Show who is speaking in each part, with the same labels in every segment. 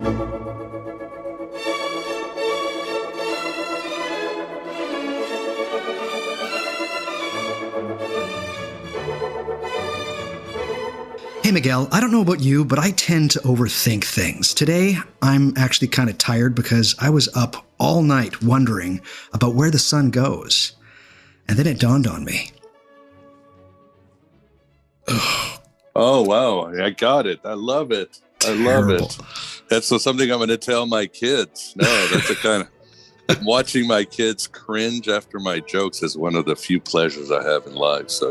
Speaker 1: Hey Miguel, I don't know about you, but I tend to overthink things. Today, I'm actually kind of tired because I was up all night wondering about where the sun goes. And then it dawned on me.
Speaker 2: Oh, wow. I got it. I love it. I love it. That's something I'm going to tell my kids. No, that's a kind of... Watching my kids cringe after my jokes is one of the few pleasures I have in life. So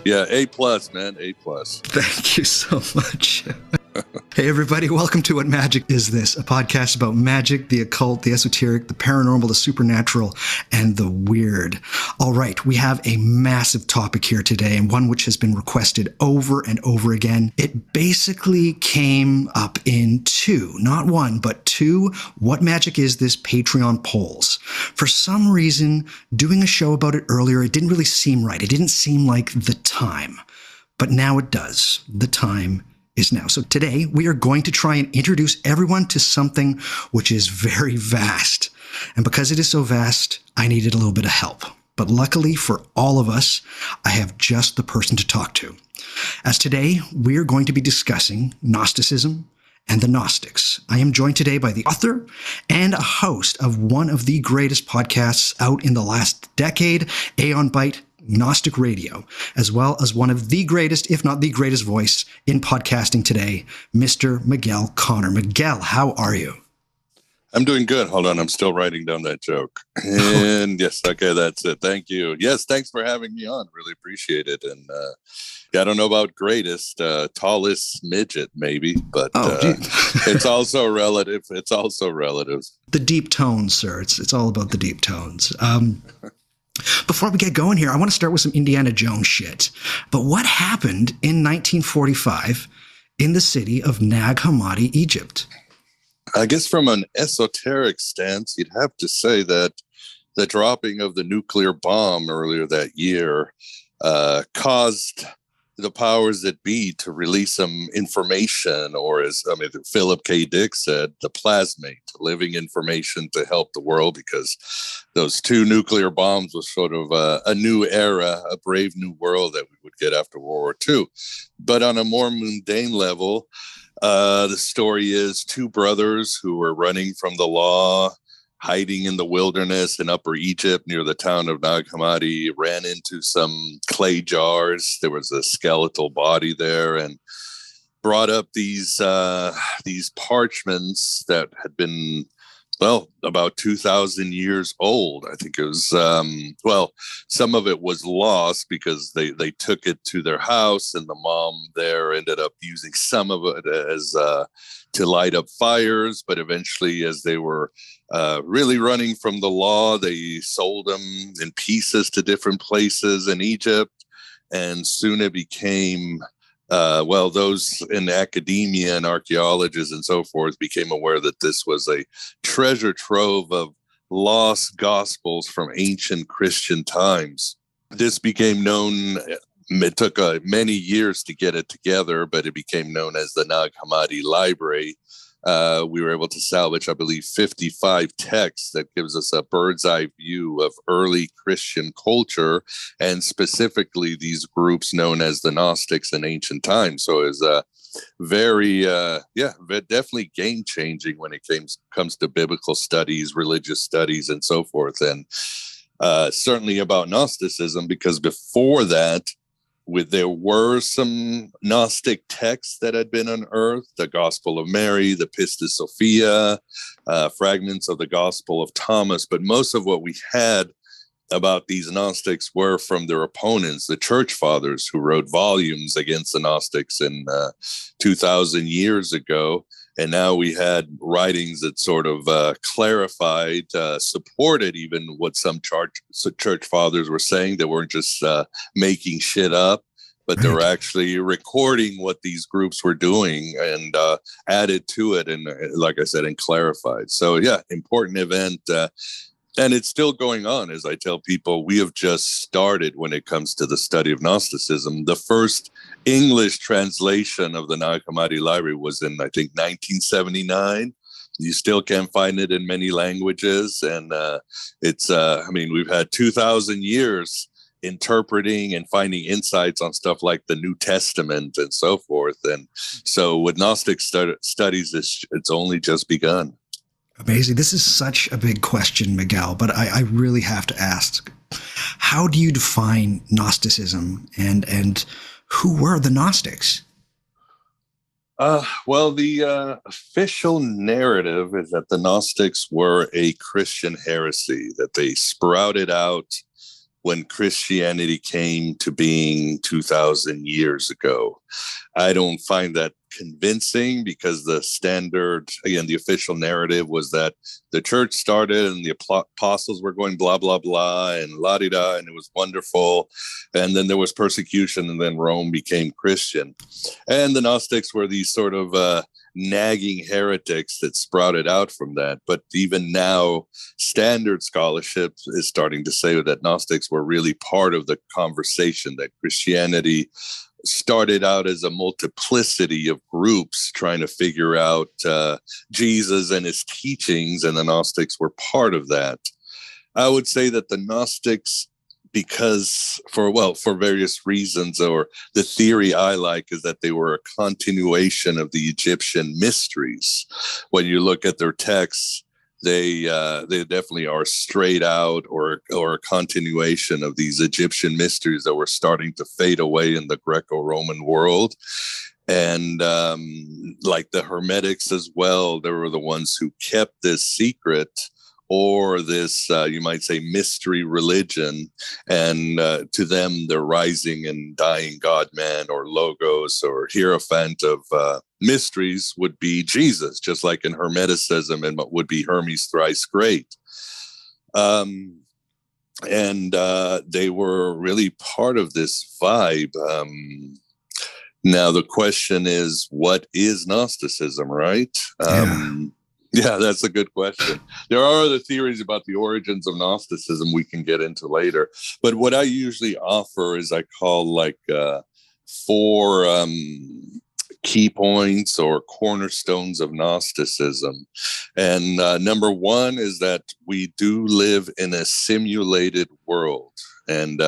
Speaker 2: yeah, A+, man, A+.
Speaker 1: Thank you so much. Hey everybody, welcome to What Magic Is This? A podcast about magic, the occult, the esoteric, the paranormal, the supernatural, and the weird. All right, we have a massive topic here today, and one which has been requested over and over again. It basically came up in not one, but two What Magic Is This Patreon polls. For some reason, doing a show about it earlier, it didn't really seem right. It didn't seem like the time. But now it does. The time is now. So today we are going to try and introduce everyone to something which is very vast. And because it is so vast, I needed a little bit of help. But luckily for all of us, I have just the person to talk to. As today, we are going to be discussing Gnosticism and the Gnostics. I am joined today by the author and a host of one of the greatest podcasts out in the last decade, Aeon, Byte, Gnostic Radio, as well as one of the greatest, if not the greatest voice in podcasting today, Mr. Miguel Conner. Miguel, how are you?
Speaker 2: I'm doing good. Hold on. I'm still writing down that joke. And yes, okay, that's it. Thank you. Yes, thanks for having me on. Really appreciate it. And I don't know about greatest, tallest midget, maybe, but it's also relative. It's also relative.
Speaker 1: The deep tones, sir. It's all about the deep tones. Before we get going here, I want to start with some Indiana Jones shit. But what happened in 1945 in the city of Nag Hammadi, Egypt?
Speaker 2: I guess from an esoteric stance, you'd have to say that the dropping of the nuclear bomb earlier that year caused the powers that be to release some information, or as Philip K. Dick said, the plasmate, living information to help the world, because those two nuclear bombs was sort of a new era, a brave new world that we would get after World War II. But on a more mundane level, the story is two brothers who were running from the law, hiding in the wilderness in Upper Egypt near the town of Nag Hammadi, ran into some clay jars. There was a skeletal body there, and brought up these parchments that had been, about 2,000 years old. I think it was, some of it was lost because they took it to their house, and the mom there ended up using some of it as to light up fires. But eventually, as they were really running from the law, they sold them in pieces to different places in Egypt. And soon it became, those in academia and archaeologists and so forth became aware that this was a treasure trove of lost gospels from ancient Christian times. This became known. It took many years to get it together, but it became known as the Nag Hammadi Library. We were able to salvage, I believe, 55 texts that gives us a bird's eye view of early Christian culture, and specifically these groups known as the Gnostics in ancient times. So it's very, definitely game changing when it comes to biblical studies, religious studies, and so forth. And certainly about Gnosticism, because before that, there were some Gnostic texts that had been unearthed, the Gospel of Mary, the Pistis Sophia, fragments of the Gospel of Thomas. But most of what we had about these Gnostics were from their opponents, the church fathers, who wrote volumes against the Gnostics in 2,000 years ago. And now we had writings that sort of clarified, supported even what some church fathers were saying. They weren't just making shit up, but they were actually recording what these groups were doing and added to it. And like I said, and clarified. So, yeah, important event. And it's still going on. As I tell people, we have just started when it comes to the study of Gnosticism. The first English translation of the Nag Hammadi Library was in, I think, 1979. You still can find it in many languages. And we've had 2,000 years interpreting and finding insights on stuff like the New Testament and so forth. And so with Gnostic studies, it's only just begun.
Speaker 1: Amazing. This is such a big question, Miguel, but I really have to ask, how do you define Gnosticism, and who were the Gnostics?
Speaker 2: Well, the official narrative is that the Gnostics were a Christian heresy, that they sprouted out when Christianity came to being 2,000 years ago. I don't find that convincing, because the official narrative was that the church started and the apostles were going blah, blah, blah, and la-di-da, and it was wonderful. And then there was persecution, and then Rome became Christian. And the Gnostics were these sort of nagging heretics that sprouted out from that. But even now, standard scholarship is starting to say that Gnostics were really part of the conversation, that Christianity started out as a multiplicity of groups trying to figure out Jesus and his teachings, and the Gnostics were part of that. I would say that the Gnostics, because for various reasons, or the theory I like is that they were a continuation of the Egyptian mysteries. When you look at their texts, they definitely are straight out or a continuation of these Egyptian mysteries that were starting to fade away in the Greco-Roman world. And like the heretics as well, they were the ones who kept this secret, or this, you might say, mystery religion. And to them, the rising and dying God-man, or logos, or hierophant of mysteries would be Jesus, just like in Hermeticism, and what would be Hermes thrice great. And they were really part of this vibe. Now, the question is, what is Gnosticism, right? Yeah, that's a good question. There are other theories about the origins of Gnosticism we can get into later. But what I usually offer is I call like 4 key points or cornerstones of Gnosticism. And number 1 is that we do live in a simulated world. And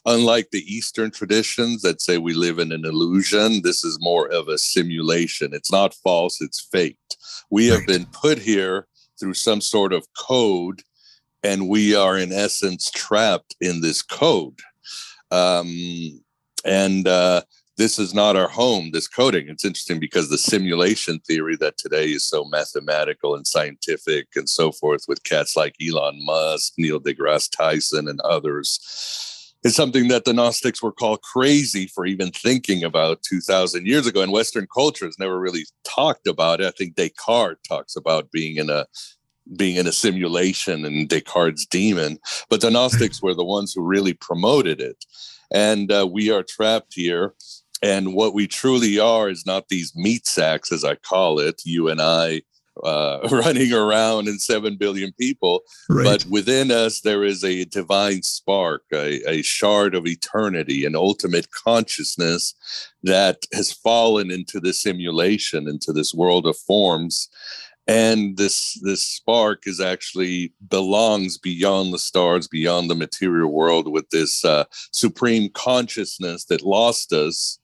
Speaker 2: unlike the Eastern traditions that say we live in an illusion, this is more of a simulation. It's not false, it's faked. We have been put here through some sort of code, and we are in essence trapped in this code. This is not our home, this coding. It's interesting because the simulation theory that today is so mathematical and scientific and so forth, with cats like Elon Musk, Neil deGrasse Tyson, and others, is something that the Gnostics were called crazy for even thinking about 2,000 years ago. And Western culture has never really talked about it. I think Descartes talks about being in a simulation, and Descartes' demon. But the Gnostics were the ones who really promoted it. And we are trapped here. And what we truly are is not these meat sacks, as I call it, you and I running around, and 7 billion people. But within us, there is a divine spark, a shard of eternity, an ultimate consciousness that has fallen into this simulation, into this world of forms. And this spark is actually belongs beyond the stars, beyond the material world, with this supreme consciousness that lost us,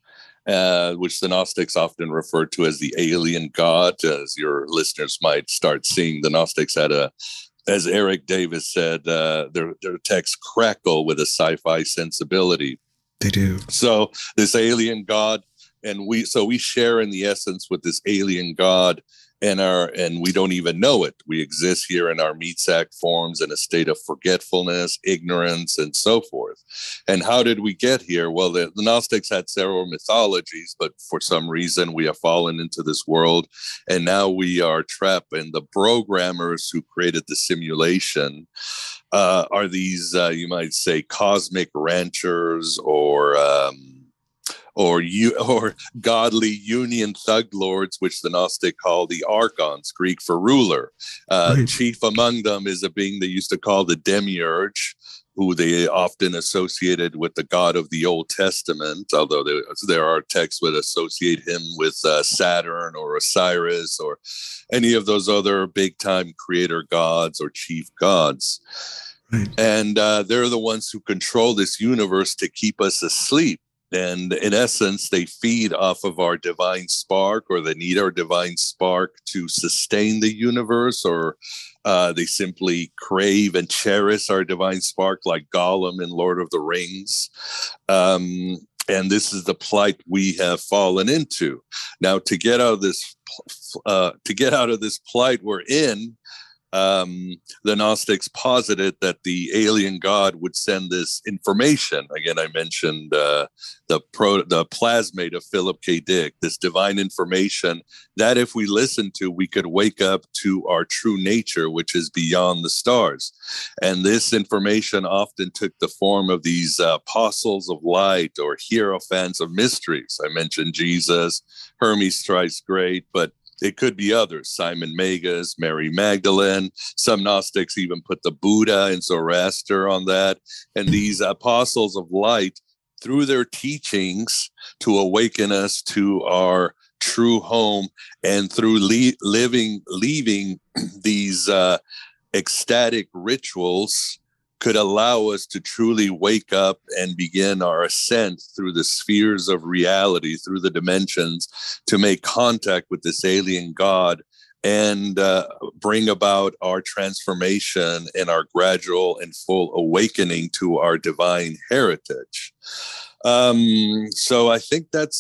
Speaker 2: which the Gnostics often refer to as the alien God. As your listeners might start seeing, the Gnostics had as Eric Davis said, their texts crackle with a sci-fi sensibility.
Speaker 1: They do.
Speaker 2: So this alien God, and we share in the essence with this alien God, and we don't even know it. We exist here in our meat sack forms in a state of forgetfulness, ignorance, and so forth. And how did we get here? Well, the Gnostics had several mythologies, but for some reason we have fallen into this world, and now we are trapped. And the programmers who created the simulation are these, you might say, cosmic ranchers, or godly union thug lords, which the Gnostic call the archons, Greek for ruler. Chief among them is a being they used to call the demiurge, who they often associated with the God of the Old Testament, although there are texts that associate him with Saturn or Osiris or any of those other big-time creator gods or chief gods.
Speaker 1: Right.
Speaker 2: And they're the ones who control this universe to keep us asleep. And in essence, they feed off of our divine spark, or they need our divine spark to sustain the universe, or they simply crave and cherish our divine spark like Gollum in Lord of the Rings. And this is the plight we have fallen into. Now, to get out of this plight we're in, the Gnostics posited that the alien god would send this information. Again, I mentioned the plasmate of Philip K. Dick, this divine information that if we listen to, we could wake up to our true nature, which is beyond the stars. And this information often took the form of these apostles of light or hierophants of mysteries. I mentioned Jesus, Hermes thrice great, but it could be others, Simon Magus, Mary Magdalene. Some Gnostics even put the Buddha and Zoroaster on that. And these apostles of light, through their teachings, to awaken us to our true home, and through leaving these ecstatic rituals, could allow us to truly wake up and begin our ascent through the spheres of reality, through the dimensions, to make contact with this alien god and bring about our transformation and our gradual and full awakening to our divine heritage. So I think that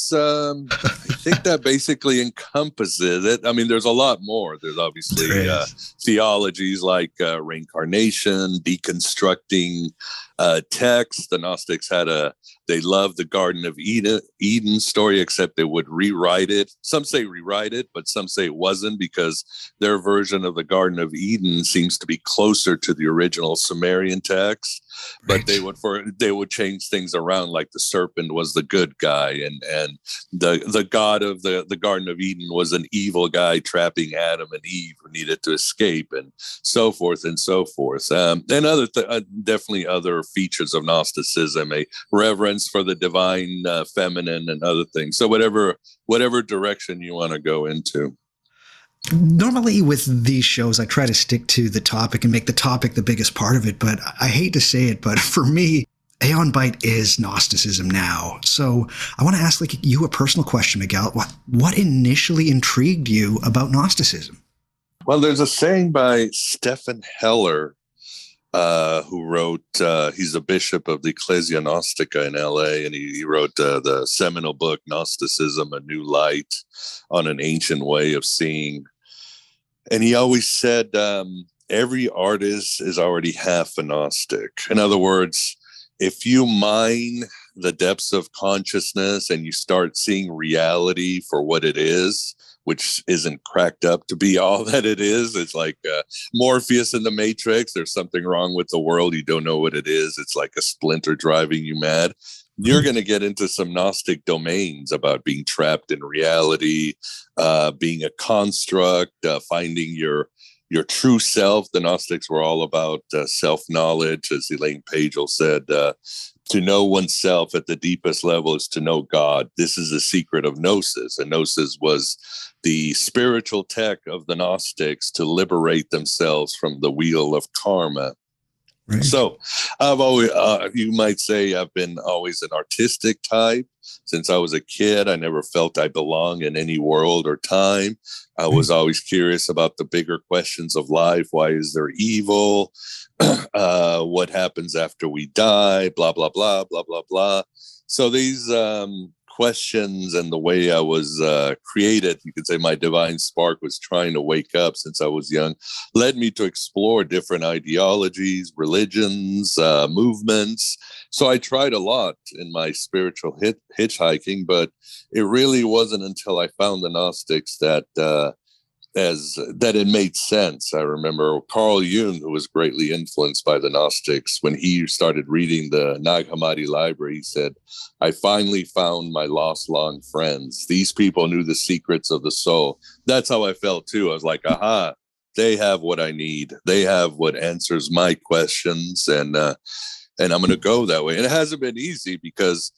Speaker 2: basically encompasses it. I mean, there's a lot more. There's obviously theologies like reincarnation, deconstructing text. The Gnostics they loved the Garden of Eden story, except they would rewrite it. Some say rewrite it, but some say it wasn't, because their version of the Garden of Eden seems to be closer to the original Sumerian text. But they would change things around, like the serpent was the good guy, and the god of the Garden of Eden was an evil guy trapping Adam and Eve who needed to escape, and so forth and so forth. And definitely other features of Gnosticism, a reverence for the divine feminine and other things. So whatever direction you want to go into.
Speaker 1: Normally with these shows, I try to stick to the topic and make the topic the biggest part of it, but I hate to say it, but for me, Aeon Byte is Gnosticism now. So I want to ask you a personal question, Miguel. What initially intrigued you about Gnosticism?
Speaker 2: Well, there's a saying by Stephen Heller, who wrote, he's a bishop of the Ecclesia Gnostica in LA, and he wrote the seminal book, Gnosticism, A New Light on an Ancient Way of Seeing. And he always said, every artist is already half a Gnostic. In other words, if you mine the depths of consciousness and you start seeing reality for what it is, which isn't cracked up to be all that it is. It's like Morpheus in the Matrix. There's something wrong with the world. You don't know what it is. It's like a splinter driving you mad. You're going to get into some Gnostic domains about being trapped in reality, being a construct, finding your true self. The Gnostics were all about self-knowledge, as Elaine Pagel said. To know oneself at the deepest level is to know God. This is the secret of Gnosis. And Gnosis was the spiritual tech of the Gnostics to liberate themselves from the wheel of karma. Right. So I've always, you might say I've been always an artistic type. Since I was a kid, I never felt I belonged in any world or time. I was always curious about the bigger questions of life. Why is there evil? What happens after we die? Blah, blah, blah, blah, blah, blah. So these questions and the way I was created, you could say my divine spark was trying to wake up since I was young, led me to explore different ideologies, religions, movements. So I tried a lot in my spiritual hitchhiking, but it really wasn't until I found the Gnostics that it made sense. I remember Carl Jung, who was greatly influenced by the Gnostics, when he started reading the Nag Hammadi Library, he said, I finally found my lost long friends. These people knew the secrets of the soul. That's how I felt too. I was like, aha, they have what I need. They have what answers my questions. And and I'm going to go that way. And it hasn't been easy, because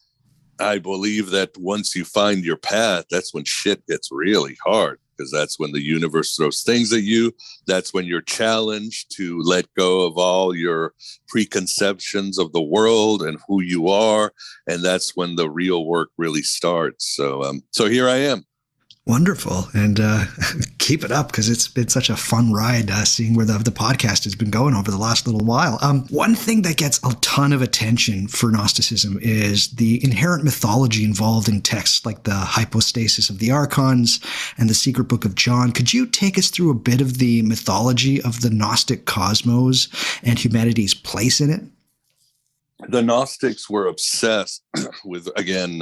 Speaker 2: I believe that once you find your path, that's when shit gets really hard, because that's when the universe throws things at you. That's when you're challenged to let go of all your preconceptions of the world and who you are. And that's when the real work really starts. So here I am.
Speaker 1: Wonderful. And keep it up, because it's been such a fun ride seeing where the podcast has been going over the last little while. One thing that gets a ton of attention for Gnosticism is the inherent mythology involved in texts like the hypostasis of the archons and the secret book of John. Could you take us through a bit of the mythology of the Gnostic cosmos and humanity's place in it?
Speaker 2: The Gnostics were obsessed with, again,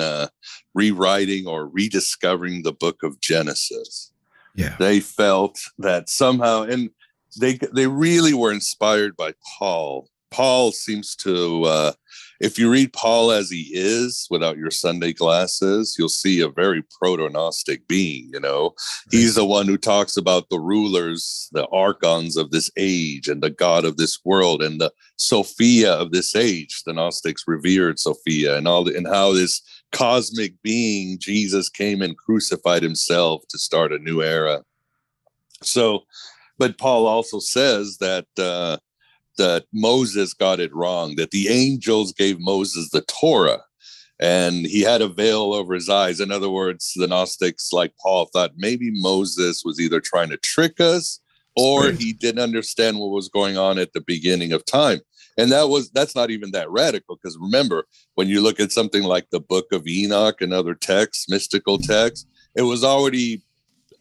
Speaker 2: rewriting or rediscovering the book of Genesis.
Speaker 1: Yeah.
Speaker 2: They felt that somehow, and they really were inspired by Paul. Paul seems to, if you read Paul as he is, without your Sunday glasses, you'll see a very proto-Gnostic being, you know. He's the one who talks about the rulers, the archons of this age, and the God of this world, and the Sophia of this age. The Gnostics revered Sophia, and how this cosmic being, Jesus, came and crucified himself to start a new era. So, but Paul also says that Moses got it wrong, that the angels gave Moses the Torah, and he had a veil over his eyes. In other words, the Gnostics, like Paul, thought maybe Moses was either trying to trick us, or he didn't understand what was going on at the beginning of time. And that's not even that radical, because remember, when you look at something like the Book of Enoch and other texts, mystical texts, it was already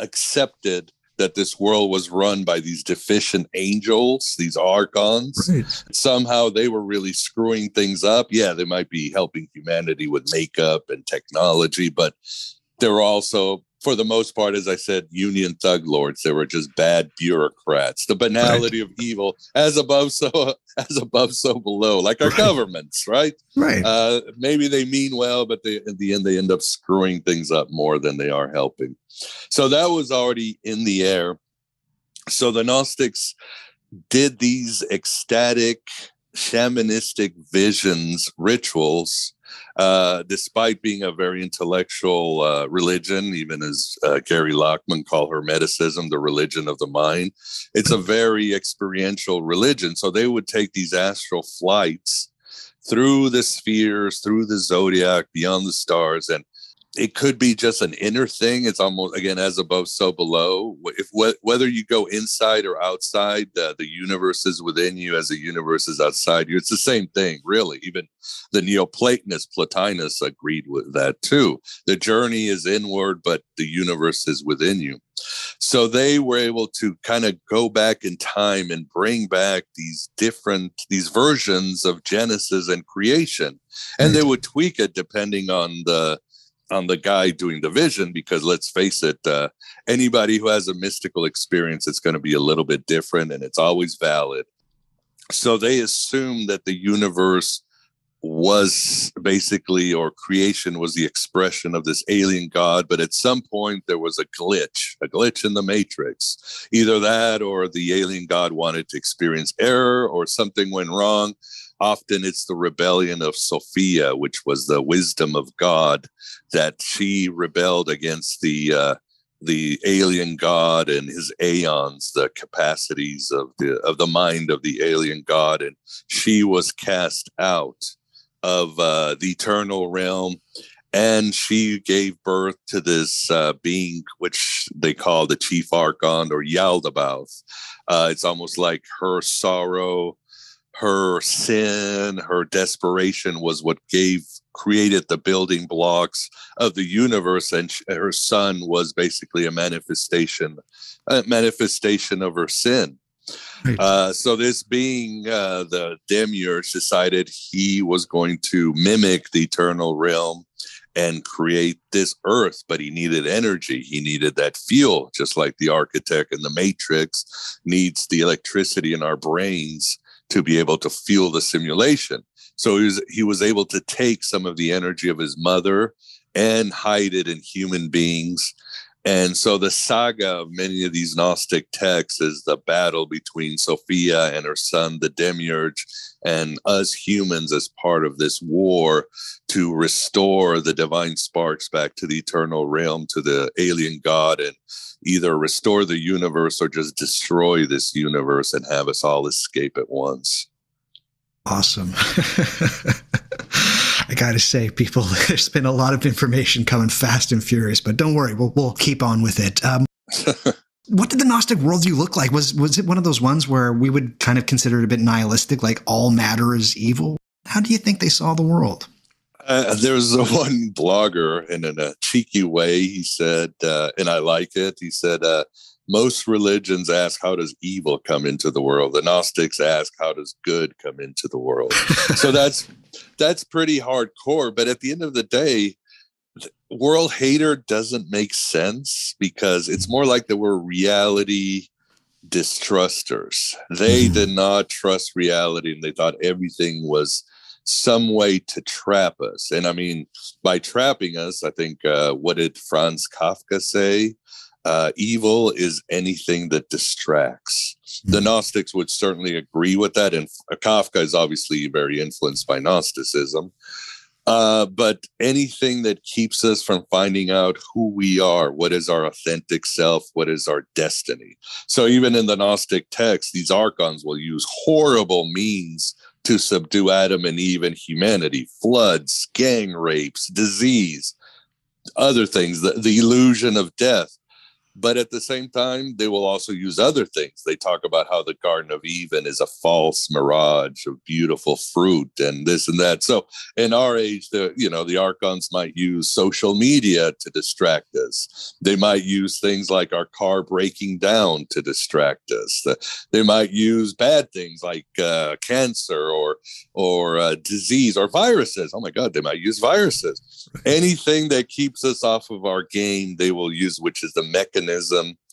Speaker 2: accepted that this world was run by these deficient angels, these archons. Right. Somehow they were really screwing things up. Yeah, they might be helping humanity with makeup and technology, but they were also, for the most part, as I said, union thug lords. They were just bad bureaucrats. The banality of evil, as above, so below, like our governments, right?
Speaker 1: Right.
Speaker 2: Maybe they mean well, but in the end, they end up screwing things up more than they are helping. So that was already in the air. So the Gnostics did these ecstatic, shamanistic visions, rituals, despite being a very intellectual religion, even as Gary Lockman called Hermeticism, the religion of the mind. It's a very experiential religion. So they would take these astral flights through the spheres, through the zodiac, beyond the stars, and it could be just an inner thing. It's almost, again, as above, so below. Whether you go inside or outside, the universe is within you as the universe is outside you. It's the same thing, really. Even the Neoplatonists, Plotinus, agreed with that too. The journey is inward, but the universe is within you. So they were able to kind of go back in time and bring back these versions of Genesis and creation. And they would tweak it depending on the guy doing the vision, because let's face it, anybody who has a mystical experience, it's going to be a little bit different, and it's always valid. So they assumed that the universe was basically, or creation was the expression of this alien God, but at some point there was a glitch in the matrix. Either that, or the alien God wanted to experience error, or something went wrong. Often it's the rebellion of Sophia, which was the wisdom of God, that she rebelled against the alien God and his aeons, the capacities of the mind of the alien God, and she was cast out of the eternal realm, and she gave birth to this being which they call the chief archon, or Yaldabaoth. It's almost like her sorrow, her sin, her desperation was what created the building blocks of the universe, and her son was basically a manifestation of her sin. Right. So this being, the demiurge, decided he was going to mimic the eternal realm and create this earth, but he needed energy. He needed that fuel, just like the architect in the Matrix needs the electricity in our brains to be able to fuel the simulation. So he was able to take some of the energy of his mother and hide it in human beings, And so the saga of many of these Gnostic texts is the battle between Sophia and her son, the Demiurge, and us humans as part of this war to restore the divine sparks back to the eternal realm, to the alien god, and either restore the universe or just destroy this universe and have us all escape at once.
Speaker 1: Awesome. I got to say, people, there's been a lot of information coming fast and furious, but don't worry, we'll keep on with it. What did the Gnostic worldview look like? Was it one of those ones where we would kind of consider it a bit nihilistic, like all matter is evil? How do you think they saw the world?
Speaker 2: There's one blogger, and in a cheeky way, he said, and I like it, he said, most religions ask, how does evil come into the world? The Gnostics ask, how does good come into the world? So that's pretty hardcore. But at the end of the day, world hater doesn't make sense, because it's more like they were reality distrusters. They did not trust reality, and they thought everything was some way to trap us. And I mean, by trapping us, I think, what did Franz Kafka say? Evil is anything that distracts. The Gnostics would certainly agree with that. And Kafka is obviously very influenced by Gnosticism. But anything that keeps us from finding out who we are, what is our authentic self, what is our destiny. So even in the Gnostic text, these archons will use horrible means to subdue Adam and Eve and humanity: floods, gang rapes, disease, other things, the illusion of death. But at the same time, they will also use other things. They talk about how the Garden of Eden is a false mirage of beautiful fruit and this and that. So in our age, the archons might use social media to distract us. They might use things like our car breaking down to distract us. They might use bad things like cancer or disease or viruses. Oh my God, they might use viruses. Anything that keeps us off of our game, they will use, which is the mechanism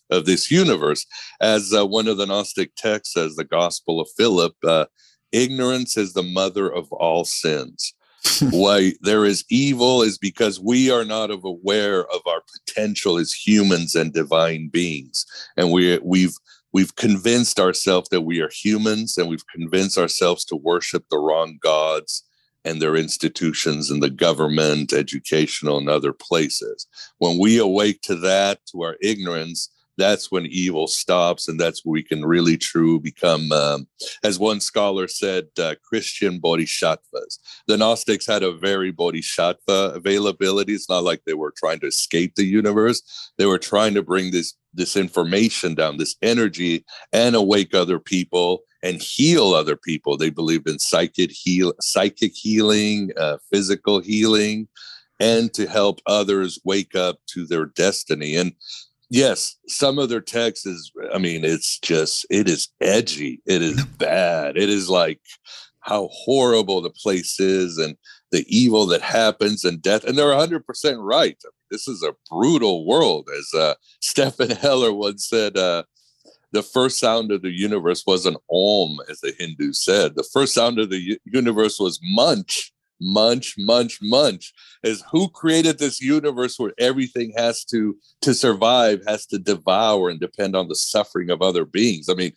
Speaker 2: of this universe. As one of the Gnostic texts says, the Gospel of Philip, ignorance is the mother of all sins. Why there is evil is because we are not aware of our potential as humans and divine beings. And we've convinced ourselves that we are humans, and we've convinced ourselves to worship the wrong gods and their institutions and the government, educational, and other places. When we awake to that, to our ignorance, that's when evil stops, and that's where we can really truly become, as one scholar said, Christian bodhisattvas. The Gnostics had a very bodhisattva availability. It's not like they were trying to escape the universe. They were trying to bring this information down, this energy, and awake other people and heal other people. They believed in psychic healing, physical healing, and to help others wake up to their destiny. And yes, some of their text is, it is edgy. It is bad. It is like how horrible the place is and the evil that happens and death. And they're 100% right. This is a brutal world. As Stephen Heller once said, the first sound of the universe was an om, as the Hindus said. The first sound of the universe was munch, munch, munch, munch. Is who created this universe where everything has to survive, has to devour and depend on the suffering of other beings? I mean,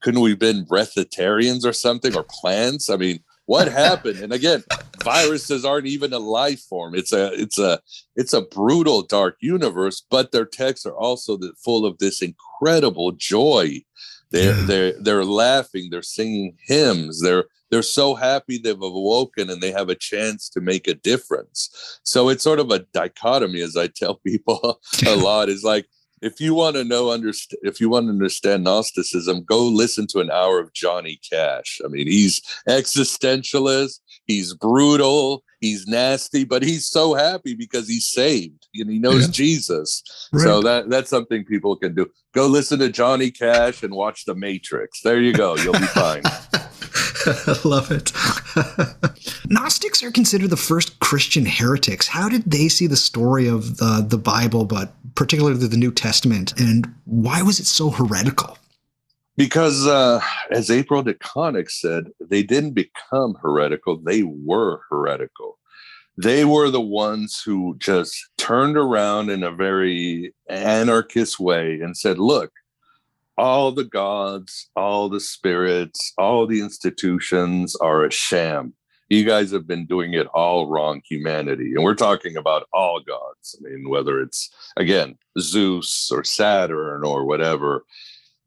Speaker 2: couldn't we have been breatharians or something, or plants? I mean, what happened? And again, viruses aren't even a life form. It's a brutal, dark universe, but their texts are also full of this incredible joy. They're laughing, they're singing hymns, they're so happy they've awoken and they have a chance to make a difference. So it's sort of a dichotomy, as I tell people a lot. Is like, if you want to understand Gnosticism, go listen to an hour of Johnny Cash. I mean, he's existentialist, he's brutal, he's nasty, but he's so happy because he's saved and he knows Jesus. Right. So that's something people can do. Go listen to Johnny Cash and watch The Matrix. There you go. You'll be fine.
Speaker 1: I love it. Gnostics are considered the first Christian heretics. How did they see the story of the Bible, but particularly the New Testament, and why was it so heretical?
Speaker 2: Because, as April DeConnick said, they didn't become heretical, they were heretical. They were the ones who just turned around in a very anarchist way and said, look, all the gods, all the spirits, all the institutions are a sham. You guys have been doing it all wrong, humanity. And we're talking about all gods. I mean, whether it's, again, Zeus or Saturn or whatever.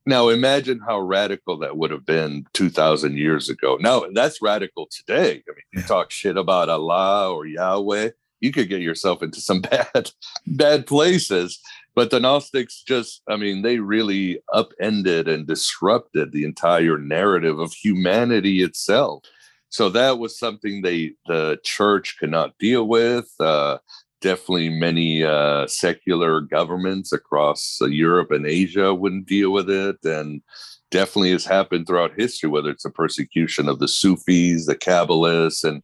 Speaker 2: Now, imagine how radical that would have been 2,000 years ago. Now, that's radical today. I mean, you talk shit about Allah or Yahweh, you could get yourself into some bad places. But the Gnostics just, I mean, they really upended and disrupted the entire narrative of humanity itself. So that was something the church could not deal with. Definitely many secular governments across Europe and Asia wouldn't deal with it. And definitely has happened throughout history, whether it's the persecution of the Sufis, the Kabbalists, and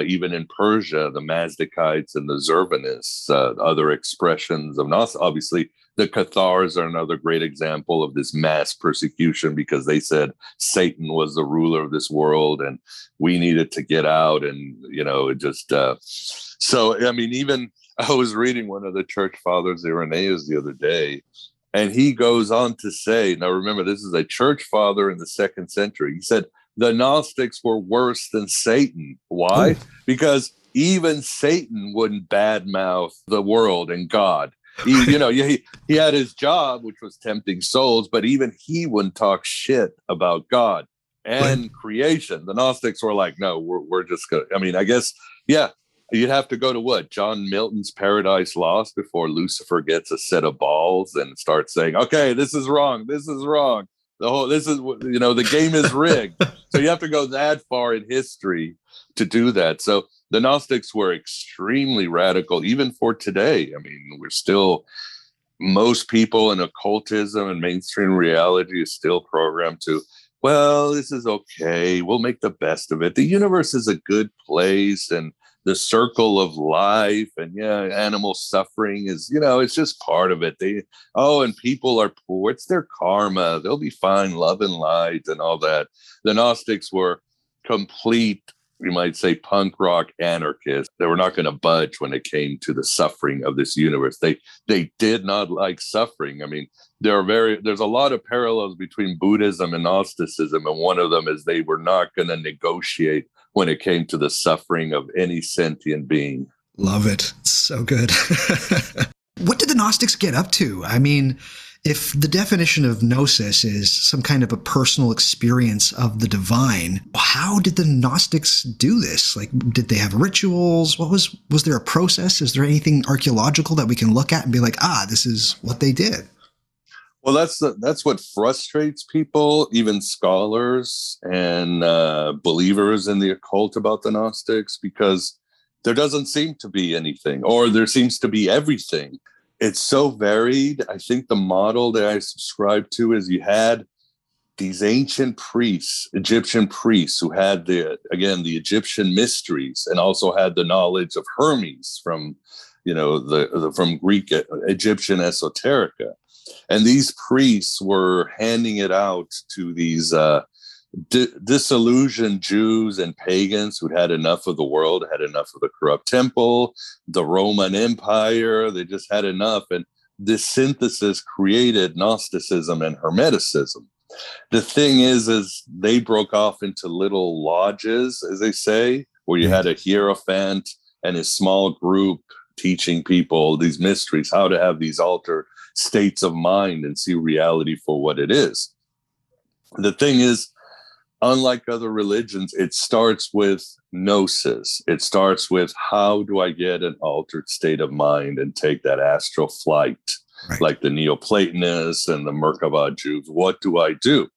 Speaker 2: even in Persia, the Mazdakites and the Zervanists, other expressions of Gnosticism. Obviously, the Cathars are another great example of this mass persecution because they said Satan was the ruler of this world and we needed to get out. And, you know, it just, so, I mean, even I was reading one of the church fathers, Irenaeus, the other day, and he goes on to say, now remember, this is a church father in the 2nd century. He said, the Gnostics were worse than Satan. Why?
Speaker 1: Oh.
Speaker 2: Because even Satan wouldn't badmouth the world and God. He had his job, which was tempting souls, but even he wouldn't talk shit about God and creation. The Gnostics were like, no, we're just going to, I mean, I guess, yeah, you'd have to go to what? John Milton's Paradise Lost before Lucifer gets a set of balls and starts saying, okay, this is wrong. This is wrong. The game is rigged. So you have to go that far in history to do that. So the Gnostics were extremely radical, even for today. I mean, we're still, most people in occultism and mainstream reality is still programmed to, well, this is okay. We'll make the best of it. The universe is a good place and the circle of life and animal suffering is, it's just part of it. And people are poor. It's their karma. They'll be fine, love and light and all that. The Gnostics were complete, you might say, punk rock anarchists. They were not going to budge when it came to the suffering of this universe. They did not like suffering. I mean, there's a lot of parallels between Buddhism and Gnosticism. And one of them is they were not going to negotiate when it came to the suffering of any sentient being.
Speaker 1: Love it. It's so good. What did the Gnostics get up to? I mean, if the definition of gnosis is some kind of a personal experience of the divine, how did the Gnostics do this? Like, did they have rituals? Was there a process? Is there anything archaeological that we can look at and be like, this is what they did?
Speaker 2: Well, that's what frustrates people, even scholars and believers in the occult about the Gnostics, because there doesn't seem to be anything, or there seems to be everything. It's so varied. I think the model that I subscribe to is you had these ancient priests, Egyptian priests, who had the Egyptian mysteries and also had the knowledge of Hermes from, from Greek Egyptian esoterica. And these priests were handing it out to these disillusioned Jews and pagans who'd had enough of the world, had enough of the corrupt temple, the Roman Empire. They just had enough. And this synthesis created Gnosticism and Hermeticism. The thing is they broke off into little lodges, as they say, where you had a hierophant and a small group teaching people these mysteries, how to have these altered states of mind and see reality for what it is. The thing is, unlike other religions, it starts with gnosis. It starts with, how do I get an altered state of mind and take that astral flight? Right. Like the Neoplatonists and the Merkabah Jews. What do I do?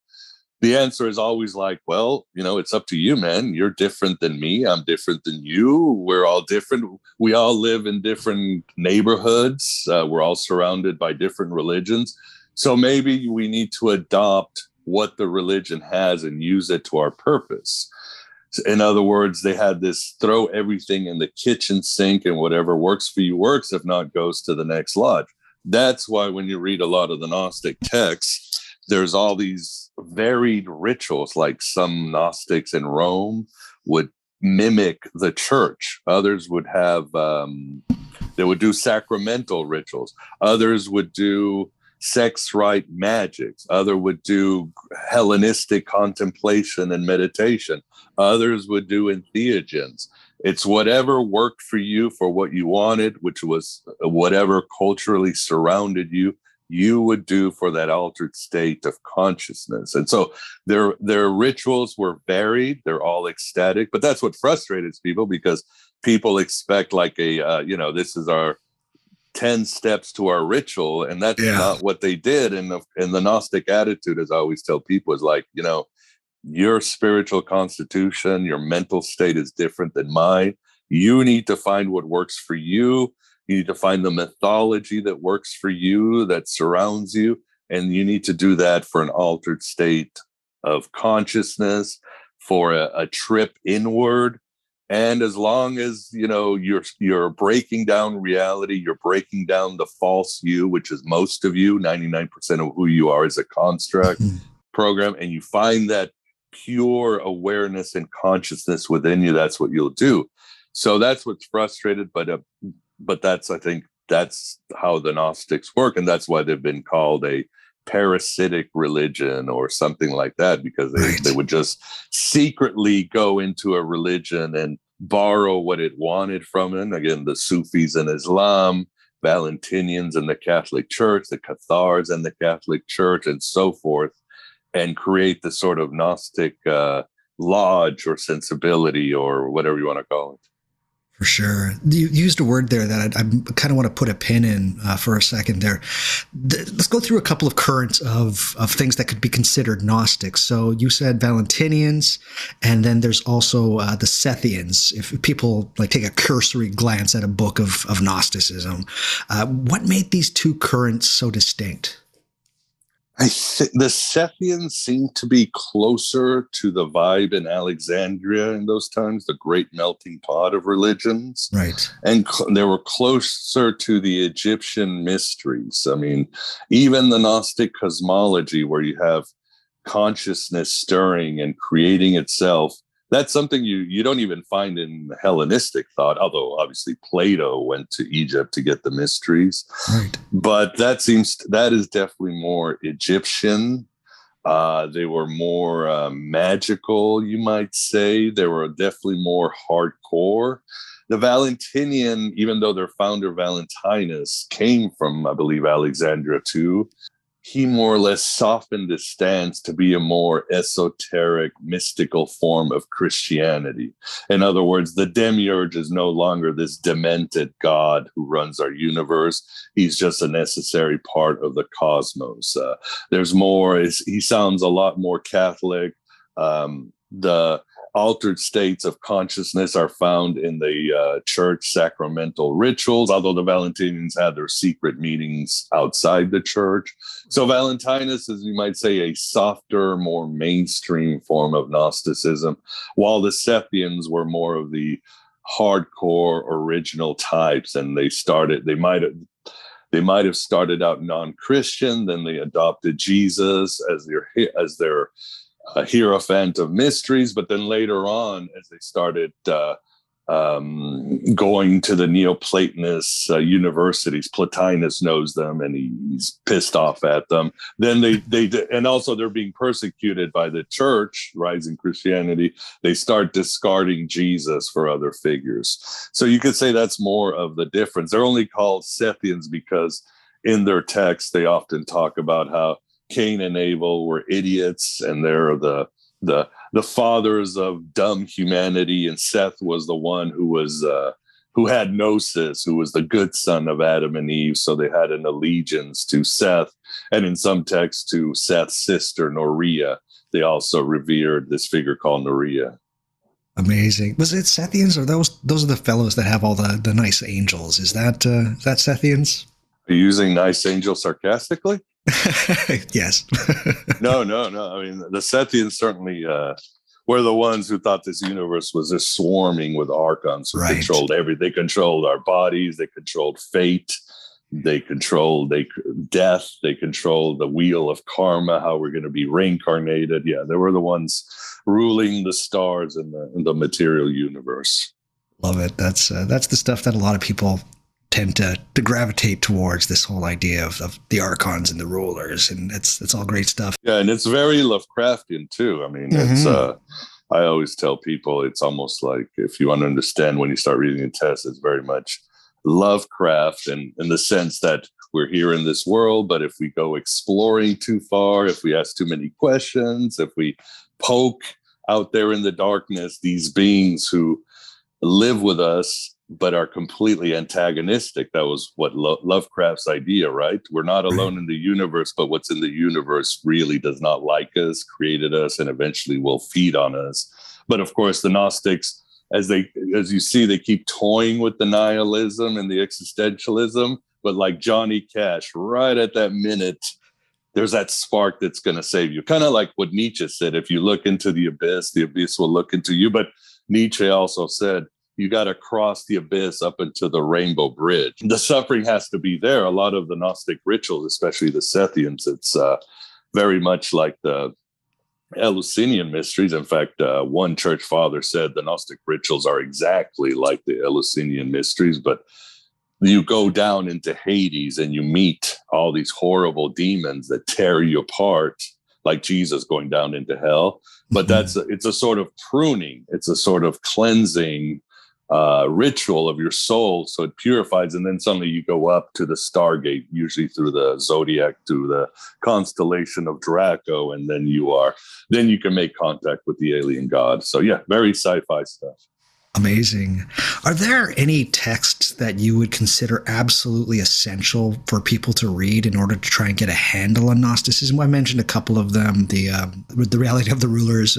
Speaker 2: The answer is always like, well, it's up to you, man. You're different than me. I'm different than you. We're all different. We all live in different neighborhoods. We're all surrounded by different religions. So maybe we need to adopt what the religion has and use it to our purpose. In other words, they had this throw everything in the kitchen sink and whatever works for you works. If not, goes to the next lodge. That's why when you read a lot of the Gnostic texts, there's all these varied rituals, like some Gnostics in Rome would mimic the church. Others would have, they would do sacramental rituals. Others would do sex rite magics. Others would do Hellenistic contemplation and meditation. Others would do entheogens. It's whatever worked for you for what you wanted, which was whatever culturally surrounded you, you would do for that altered state of consciousness. And so their rituals were varied. They're all ecstatic, but that's what frustrated people, because people expect like this is our 10 steps to our ritual. And that's not what they did. And the Gnostic attitude, as I always tell people, is like, your spiritual constitution, your mental state is different than mine. You need to find what works for you. You need to find the mythology that works for you, that surrounds you. And you need to do that for an altered state of consciousness, for a trip inward. And as long as, you're breaking down reality, you're breaking down the false you, which is most of you, 99% of who you are is a construct program. And you find that pure awareness and consciousness within you, that's what you'll do. So that's what's frustrated. But I think that's how the Gnostics work. And that's why they've been called a parasitic religion or something like that, because they would just secretly go into a religion and borrow what it wanted from it. Again, the Sufis in Islam, Valentinians in the Catholic Church, the Cathars in the Catholic Church, and so forth, and create the sort of Gnostic lodge or sensibility or whatever you want to call it.
Speaker 1: For sure. You used a word there that I kind of want to put a pin in for a second there. Let's go through a couple of currents of things that could be considered Gnostics. So you said Valentinians, and then there's also the Sethians. If people take a cursory glance at a book of Gnosticism, what made these two currents so distinct?
Speaker 2: I think the Sethians seem to be closer to the vibe in Alexandria in those times, the great melting pot of religions.
Speaker 1: Right.
Speaker 2: And they were closer to the Egyptian mysteries. I mean, even the Gnostic cosmology, where you have consciousness stirring and creating itself, that's something you don't even find in Hellenistic thought, although obviously Plato went to Egypt to get the mysteries.
Speaker 1: Right.
Speaker 2: But that is definitely more Egyptian. They were more magical, you might say. They were definitely more hardcore. The Valentinian, even though their founder Valentinus came from, I believe, Alexandria too, he more or less softened his stance to be a more esoteric, mystical form of Christianity. In other words, the demiurge is no longer this demented God who runs our universe. He's just a necessary part of the cosmos. There's more. He sounds a lot more Catholic. The altered states of consciousness are found in the church sacramental rituals, although the Valentinians had their secret meetings outside the church. So Valentinus is, you might say, a softer, more mainstream form of Gnosticism, while the Sethians were more of the hardcore original types, and they might have started out non-Christian, then they adopted Jesus as their hierophant of mysteries, but then later on, as they started going to the Neoplatonist universities, Plotinus knows them and he's pissed off at them. Then and also they're being persecuted by the church, rising Christianity. They start discarding Jesus for other figures. So you could say that's more of the difference. They're only called Sethians because in their text they often talk about how Cain and Abel were idiots, and they're the fathers of dumb humanity, and Seth was the one who had gnosis, who was the good son of Adam and Eve. So they had an allegiance to Seth, and in some texts to Seth's sister Norea. They also revered this figure called Norea.
Speaker 1: Amazing. Was it Sethians, or those are the fellows that have all the nice angels? Is that Sethians?
Speaker 2: Are you using nice angel sarcastically?
Speaker 1: Yes.
Speaker 2: No. I mean, the Sethians certainly were the ones who thought this universe was just swarming with archons who controlled everything. They controlled our bodies. They controlled fate. They control death. They control the wheel of karma, how we're going to be reincarnated. Yeah, they were the ones ruling the stars in the material universe.
Speaker 1: Love it. That's the stuff that a lot of people tend to gravitate towards, this whole idea of the archons and the rulers, and it's all great stuff.
Speaker 2: Yeah, and it's very Lovecraftian too. I mean, it's I always tell people it's almost like, if you want to understand when you start reading the text, it's very much Lovecraft, and in the sense that we're here in this world, but if we go exploring too far, if we ask too many questions, if we poke out there in the darkness, these beings who live with us but are completely antagonistic. That was what Lovecraft's idea, right? We're not alone in the universe, but what's in the universe really does not like us, created us, and eventually will feed on us. But of course, the Gnostics, as you see, they keep toying with the nihilism and the existentialism, but like Johnny Cash, right at that minute, there's that spark that's going to save you. Kind of like what Nietzsche said, if you look into the abyss will look into you. But Nietzsche also said, you got to cross the abyss up into the Rainbow Bridge. The suffering has to be there. A lot of the Gnostic rituals, especially the Sethians, it's very much like the Eleusinian mysteries. In fact, one church father said the Gnostic rituals are exactly like the Eleusinian mysteries, but you go down into Hades and you meet all these horrible demons that tear you apart, like Jesus going down into hell. But it's a sort of pruning. It's a sort of cleansing ritual of your soul, so it purifies, and then suddenly you go up to the Stargate, usually through the zodiac, to the constellation of Draco, and then you can make contact with the alien god. So yeah, very sci-fi stuff.
Speaker 1: Amazing. Are there any texts that you would consider absolutely essential for people to read in order to try and get a handle on Gnosticism? I mentioned a couple of them, the Reality of the Rulers,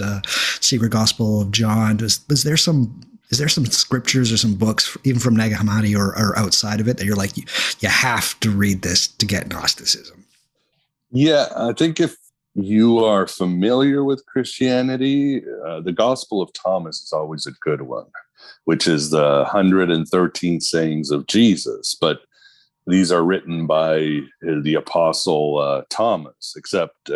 Speaker 1: Secret Gospel of John. Is there some scriptures or some books, even from Nag Hammadi or outside of it, that you're like, you have to read this to get Gnosticism?
Speaker 2: Yeah, I think if you are familiar with Christianity, the Gospel of Thomas is always a good one, which is the 113 sayings of Jesus. But these are written by the Apostle Thomas, except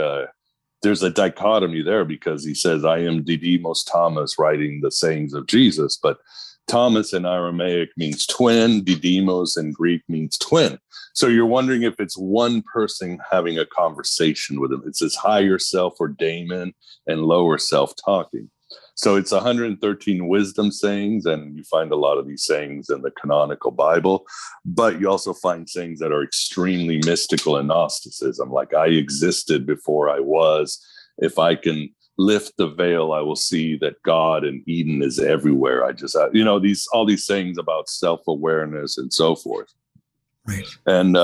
Speaker 2: there's a dichotomy there, because he says, I am Didymos Thomas, writing the sayings of Jesus. But Thomas in Aramaic means twin, Didymos in Greek means twin. So you're wondering if it's one person having a conversation with him. It's his higher self, or daemon, and lower self talking. So it's 113 wisdom sayings, and you find a lot of these sayings in the canonical Bible, but you also find sayings that are extremely mystical in Gnosticism, like I existed before I was. If I can lift the veil, I will see that God and Eden is everywhere. I just, all these sayings about self-awareness and so forth.
Speaker 1: Right.
Speaker 2: And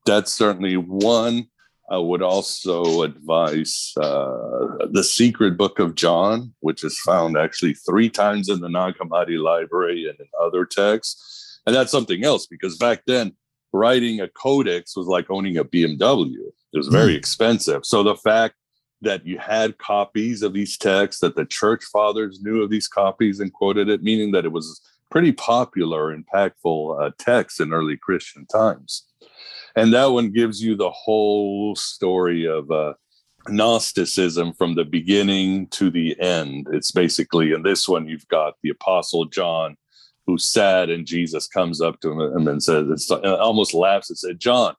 Speaker 2: that's certainly one. I would also advise the Secret Book of John, which is found actually 3 times in the Nag Hammadi Library and in other texts. And that's something else, because back then, writing a codex was like owning a BMW. It was very expensive. So the fact that you had copies of these texts, that the church fathers knew of these copies and quoted it, meaning that it was pretty popular, impactful text in early Christian times. And that one gives you the whole story of Gnosticism from the beginning to the end. It's basically, in this one, you've got the Apostle John, who's sad, and Jesus comes up to him and says, almost laughs and said, John,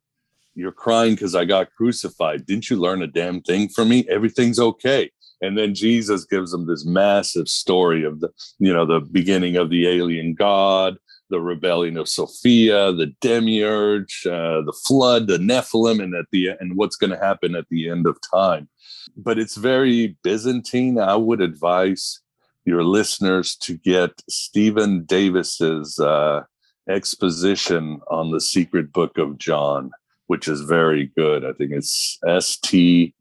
Speaker 2: you're crying because I got crucified. Didn't you learn a damn thing from me? Everything's okay. And then Jesus gives him this massive story of the beginning of the alien god, the rebellion of Sophia, the demiurge, the flood, the Nephilim, and what's going to happen at the end of time. But it's very Byzantine. I would advise your listeners to get Stephen Davis's exposition on the Secret Book of John, which is very good. I think it's Stevan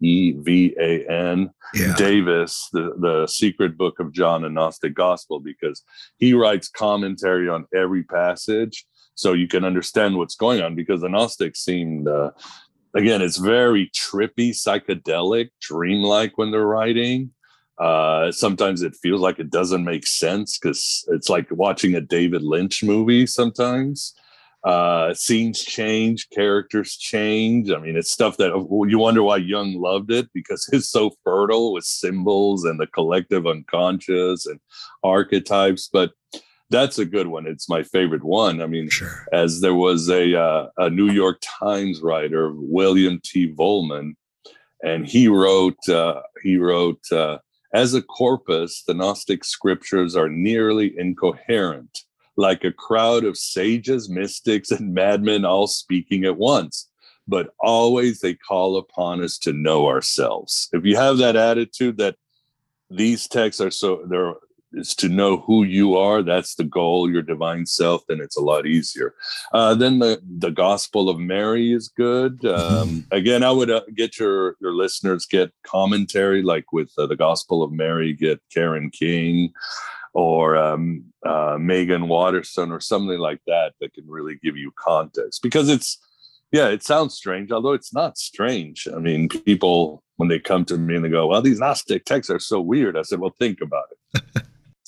Speaker 2: Davis, the Secret Book of John and Gnostic Gospel, because he writes commentary on every passage so you can understand what's going on, because the Gnostics seemed, again, it's very trippy, psychedelic, dreamlike when they're writing. Sometimes it feels like it doesn't make sense, because it's like watching a David Lynch movie sometimes. Scenes change, characters change. I mean, it's stuff that you wonder why Jung loved it, because it's so fertile with symbols and the collective unconscious and archetypes. But that's a good one. It's my favorite one. I mean,
Speaker 1: Sure.
Speaker 2: as there was a New York Times writer, William T. Volman, and he wrote, as a corpus, the Gnostic scriptures are nearly incoherent, like a crowd of sages, mystics, and madmen all speaking at once. But always they call upon us to know ourselves. If you have that attitude that these texts are is to know who you are, that's the goal, your divine self, then it's a lot easier. Then the Gospel of Mary is good. Again, I would get your listeners, get commentary, like with the Gospel of Mary, get Karen King or Megan Waterstone or something like that can really give you context. Because it sounds strange, although it's not strange. I mean, people, when they come to me and they go, well, these Gnostic texts are so weird. I said, well, think about it.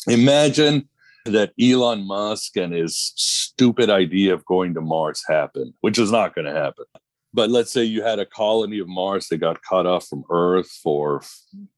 Speaker 2: Imagine that Elon Musk and his stupid idea of going to Mars happened, which is not going to happen. But let's say you had a colony of Mars that got cut off from Earth for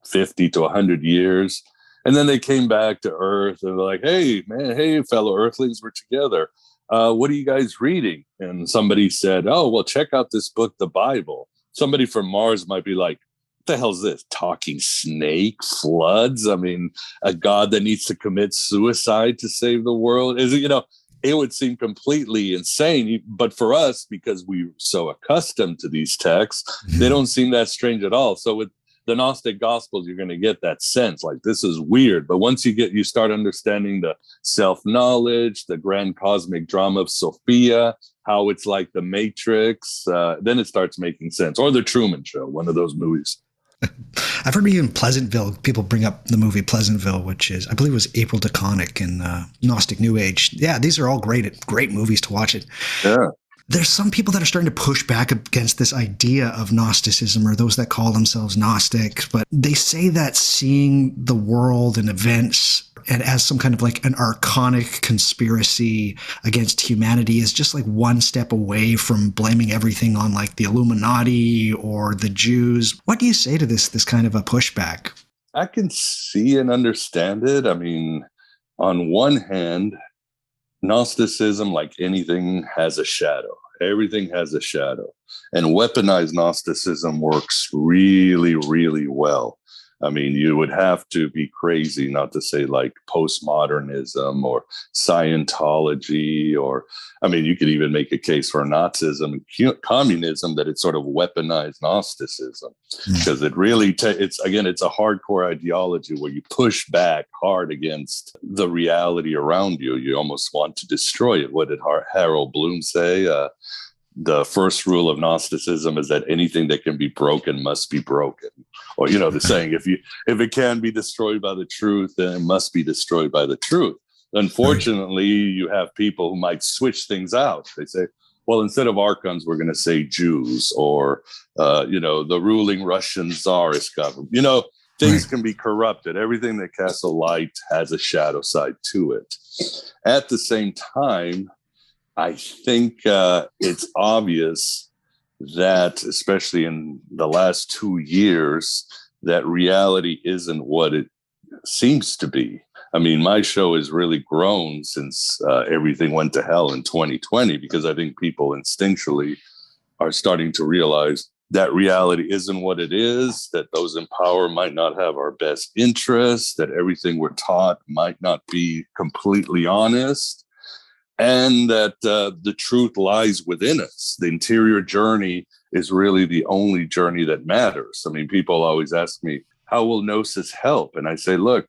Speaker 2: 50 to 100 years. And then they came back to Earth and they're like, hey, man, hey, fellow Earthlings, we're together. What are you guys reading? And somebody said, oh, well, check out this book, the Bible. Somebody from Mars might be like, what the hell is this? Talking snake, floods? I mean, a god that needs to commit suicide to save the world? Is it, it would seem completely insane. But for us, because we're so accustomed to these texts, they don't seem that strange at all. So with the Gnostic Gospels, you're going to get that sense like this is weird. But once you start understanding the self-knowledge, the grand cosmic drama of Sophia, how it's like the Matrix, then it starts making sense. Or the Truman Show, one of those movies.
Speaker 1: I've heard even Pleasantville, people bring up the movie Pleasantville, which is, I believe it was April DeConnick in Gnostic New Age. Yeah, these are all great movies to watch it.
Speaker 2: Yeah.
Speaker 1: There's some people that are starting to push back against this idea of Gnosticism, or those that call themselves Gnostic, but they say that seeing the world and events and as some kind of like an archonic conspiracy against humanity is just like one step away from blaming everything on like the Illuminati or the Jews. What do you say to this kind of a pushback?
Speaker 2: I can see and understand it. I mean, on one hand, Gnosticism, like anything, has a shadow. Everything has a shadow. And weaponized Gnosticism works really, really well. I mean, you would have to be crazy not to say like postmodernism or Scientology, or, I mean, you could even make a case for Nazism and communism that it's sort of weaponized Gnosticism, because it really, it's a hardcore ideology where you push back hard against the reality around you. You almost want to destroy it. What did Harold Bloom say? The first rule of Gnosticism is that anything that can be broken must be broken. Or, the saying, if it can be destroyed by the truth, then it must be destroyed by the truth. Unfortunately, you have people who might switch things out. They say, well, instead of archons, we're going to say Jews, or, the ruling Russian czarist government. Things can be corrupted. Everything that casts a light has a shadow side to it. At the same time, I think it's obvious that, especially in the last 2 years, that reality isn't what it seems to be. I mean, my show has really grown since everything went to hell in 2020, because I think people instinctually are starting to realize that reality isn't what it is, that those in power might not have our best interests, that everything we're taught might not be completely honest, and that the truth lies within us. The interior journey is really the only journey that matters. I mean, people always ask me, how will gnosis help? And I say, look,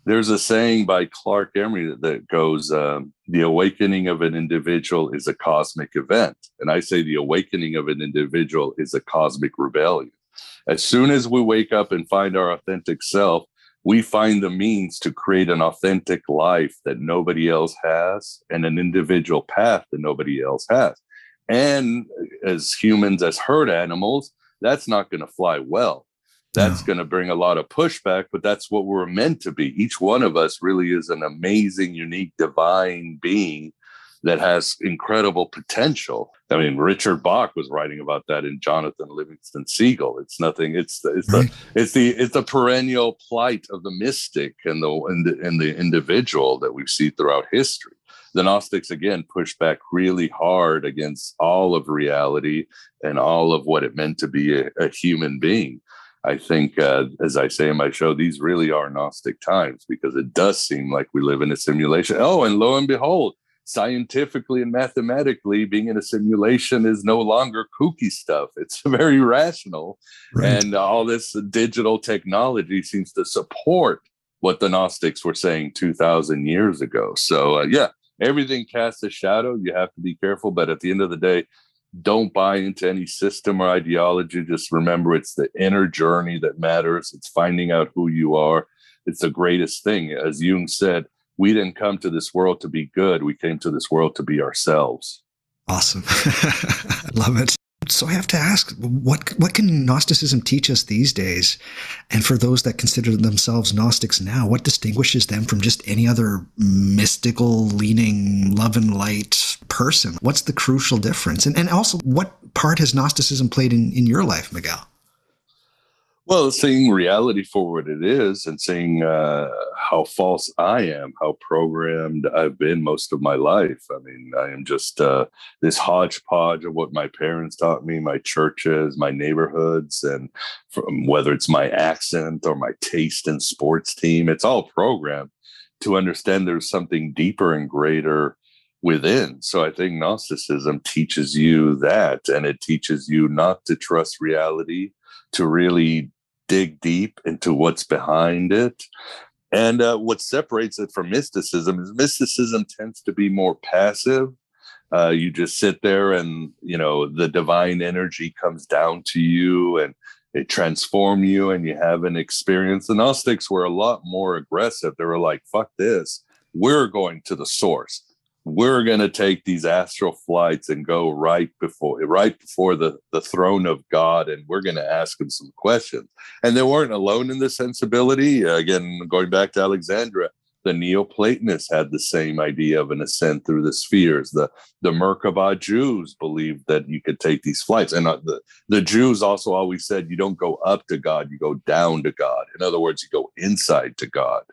Speaker 2: there's a saying by Clark Emery that goes, the awakening of an individual is a cosmic event. And I say the awakening of an individual is a cosmic rebellion. As soon as we wake up and find our authentic self, we find the means to create an authentic life that nobody else has, and an individual path that nobody else has. And as humans, as herd animals, that's not going to fly well. That's going to bring a lot of pushback, but that's what we're meant to be. Each one of us really is an amazing, unique, divine being that has incredible potential. I mean, Richard Bach was writing about that in Jonathan Livingston Seagull. It's nothing. It's the perennial plight of the mystic and the individual that we see throughout history. The Gnostics, again, pushed back really hard against all of reality and all of what it meant to be a human being. I think, as I say in my show, these really are Gnostic times, because it does seem like we live in a simulation. Oh, and lo and behold, scientifically and mathematically, being in a simulation is no longer kooky stuff. It's very rational. Right. And all this digital technology seems to support what the Gnostics were saying 2,000 years ago. So, everything casts a shadow. You have to be careful. But at the end of the day, don't buy into any system or ideology. Just remember, it's the inner journey that matters. It's finding out who you are. It's the greatest thing. As Jung said, we didn't come to this world to be good. We came to this world to be ourselves.
Speaker 1: Awesome. I love it. So I have to ask, what can Gnosticism teach us these days? And for those that consider themselves Gnostics now, what distinguishes them from just any other mystical, leaning, love and light person? What's the crucial difference? And also, what part has Gnosticism played in your life, Miguel?
Speaker 2: Well, seeing reality for what it is and seeing how false I am, how programmed I've been most of my life. I mean, I am just this hodgepodge of what my parents taught me, my churches, my neighborhoods, and from whether it's my accent or my taste in sports team, it's all programmed to understand there's something deeper and greater within. So I think Gnosticism teaches you that, and it teaches you not to trust reality, to really dig deep into what's behind it. And what separates it from mysticism is mysticism tends to be more passive. You just sit there and, the divine energy comes down to you and it transforms you and you have an experience. The Gnostics were a lot more aggressive. They were like, fuck this. We're going to the source. We're going to take these astral flights and go right before the throne of God, and we're going to ask him some questions. And they weren't alone in this sensibility. Again, going back to Alexandria, the Neoplatonists had the same idea of an ascent through the spheres. The Merkabah Jews believed that you could take these flights. And the Jews also always said, you don't go up to God, you go down to God. In other words, you go inside to God.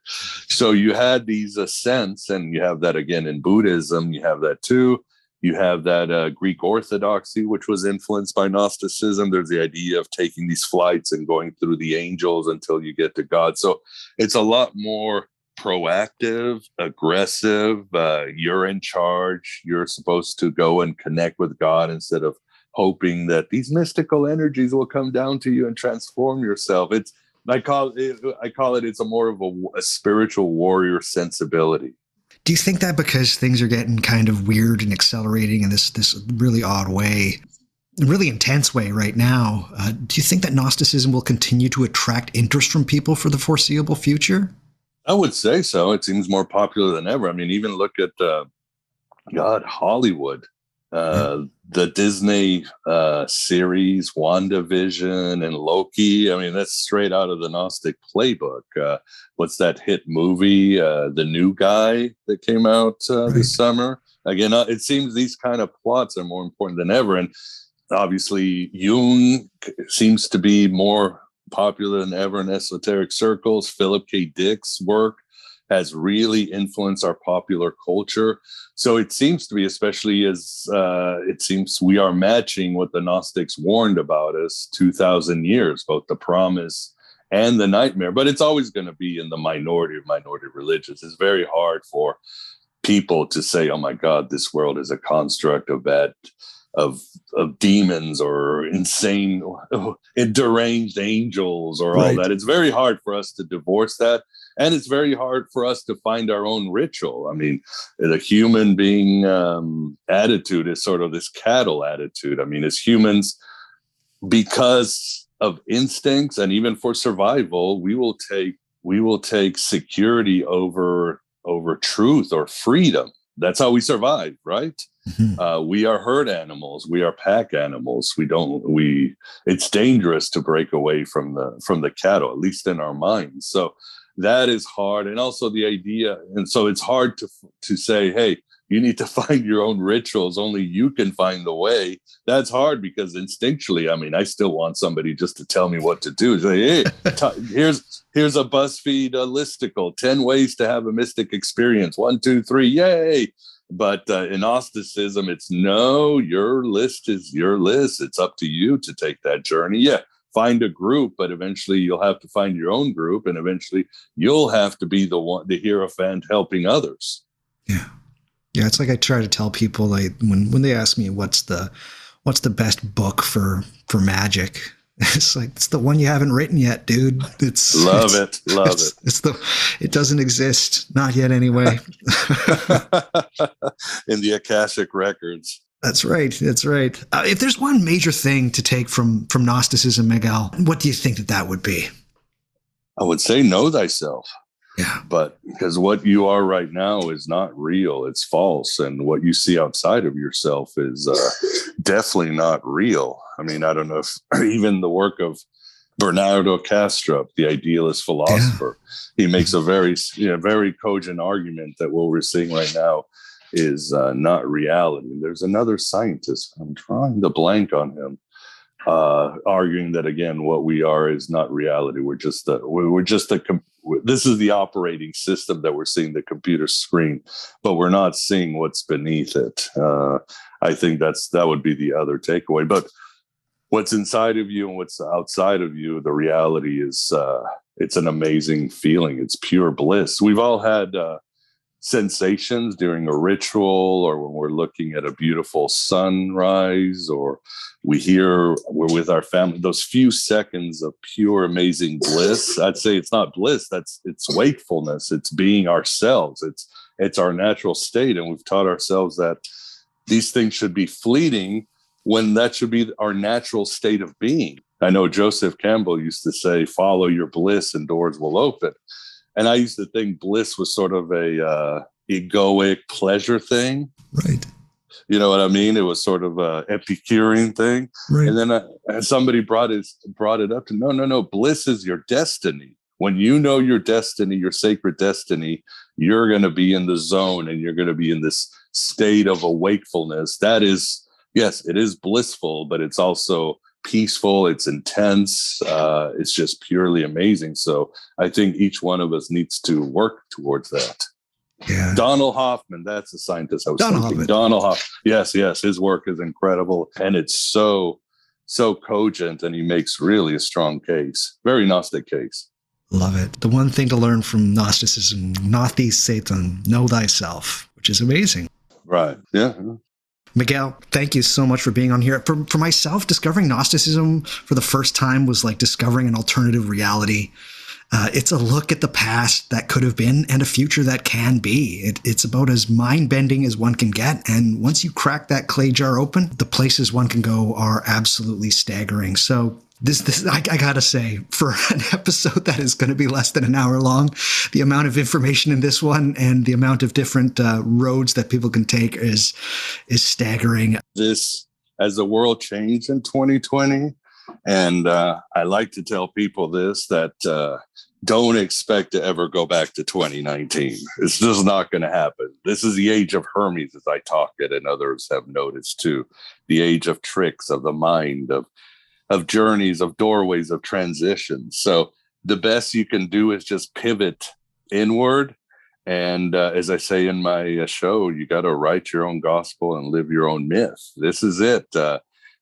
Speaker 2: So you had these ascents, and you have that again in Buddhism. You have that too. You have that Greek orthodoxy, which was influenced by Gnosticism. There's the idea of taking these flights and going through the angels until you get to God. So it's a lot more proactive, aggressive. You're in charge. You're supposed to go and connect with God instead of hoping that these mystical energies will come down to you and transform yourself. I call it it's a more of a spiritual warrior sensibility.
Speaker 1: Do you think that because things are getting kind of weird and accelerating in this really odd way, really intense way right now, do you think that Gnosticism will continue to attract interest from people for the foreseeable future?
Speaker 2: I would say so. It seems more popular than ever. I mean, even look at Hollywood, the Disney series, WandaVision and Loki. I mean, that's straight out of the Gnostic playbook. What's that hit movie, The New Guy, that came out this summer? Again, it seems these kind of plots are more important than ever. And obviously, Jung seems to be more popular than ever in esoteric circles. Philip K. Dick's work has really influenced our popular culture. So it seems to be, especially as it seems we are matching what the Gnostics warned about us 2,000 years, both the promise and the nightmare. But it's always going to be in the minority of minority religions. It's very hard for people to say, oh my God, this world is a construct of bad, of demons or insane deranged angels or all that. It's very hard for us to divorce that. And it's very hard for us to find our own ritual. I mean, the human being attitude is sort of this cattle attitude. I mean, as humans, because of instincts and even for survival, we will take security over truth or freedom. That's how we survive, right? Mm-hmm. We are herd animals. We are pack animals. It's dangerous to break away from the cattle, at least in our minds. So that is hard. And also the idea, and so it's hard to say, hey, You need to find your own rituals. Only you can find the way. That's hard because instinctually, I mean, I still want somebody just to tell me what to do. Say, hey, here's a BuzzFeed listicle, 10 ways to have a mystic experience. 1, 2, 3, yay. But in Gnosticism, it's no, your list is your list. It's up to you to take that journey. Yeah, find a group, but eventually you'll have to find your own group, and eventually you'll have to be the one, the hierophant helping others.
Speaker 1: Yeah. Yeah, it's like I try to tell people, like when they ask me what's the best book for magic, it's like, it's the one you haven't written yet, dude. Love it. It doesn't exist, not yet anyway.
Speaker 2: In the Akashic records.
Speaker 1: That's right. If there's one major thing to take from Gnosticism, Miguel, what do you think that would be?
Speaker 2: I would say know thyself.
Speaker 1: Yeah.
Speaker 2: But because what you are right now is not real, it's false. And what you see outside of yourself is definitely not real. I mean, I don't know if even the work of Bernardo Kastrup, the idealist philosopher, he makes a very cogent argument that what we're seeing right now is not reality. There's another scientist, I'm drawing the blank on him, arguing that again, what we are is not reality. This is the operating system that we're seeing, the computer screen, but we're not seeing what's beneath it. I think that would be the other takeaway. But what's inside of you and what's outside of you, the reality is it's an amazing feeling. It's pure bliss. We've all had sensations during a ritual, or when we're looking at a beautiful sunrise, or we're with our family, those few seconds of pure amazing bliss. I'd say it's not bliss, it's wakefulness. It's being ourselves. It's our natural state. And we've taught ourselves that these things should be fleeting when that should be our natural state of being. I know Joseph Campbell used to say, follow your bliss and doors will open. And I used to think bliss was sort of a egoic pleasure thing.
Speaker 1: Right.
Speaker 2: You know what I mean? It was sort of a Epicurean thing. Right. And then somebody brought it up to, no. Bliss is your destiny. When you know your destiny, your sacred destiny, you're going to be in the zone and you're going to be in this state of a wakefulness. That is, yes, it is blissful, but it's also peaceful. It's intense. It's just purely amazing. So I think each one of us needs to work towards that.
Speaker 1: Yeah.
Speaker 2: Donald Hoffman, that's the scientist I was thinking. Donald Hoffman. Yes. His work is incredible. And it's so cogent, and he makes really a strong case. Very Gnostic case.
Speaker 1: Love it. The one thing to learn from Gnosticism, Gnothi Satan, know thyself, which is amazing.
Speaker 2: Right. Yeah.
Speaker 1: Miguel, thank you so much for being on here. For myself, discovering Gnosticism for the first time was like discovering an alternative reality. It's a look at the past that could have been and a future that can be. It's about as mind-bending as one can get. And once you crack that clay jar open, the places one can go are absolutely staggering. So this I gotta say, for an episode that is going to be less than an hour long, the amount of information in this one and the amount of different roads that people can take is staggering.
Speaker 2: This, as the world changed in 2020, and I like to tell people this, that don't expect to ever go back to 2019. It's just not going to happen. This is the age of Hermes, as I talk it, and others have noticed too. The age of tricks, of the mind, of journeys, of doorways, of transitions. So the best you can do is just pivot inward. And as I say in my show, you got to write your own gospel and live your own myth. This is it.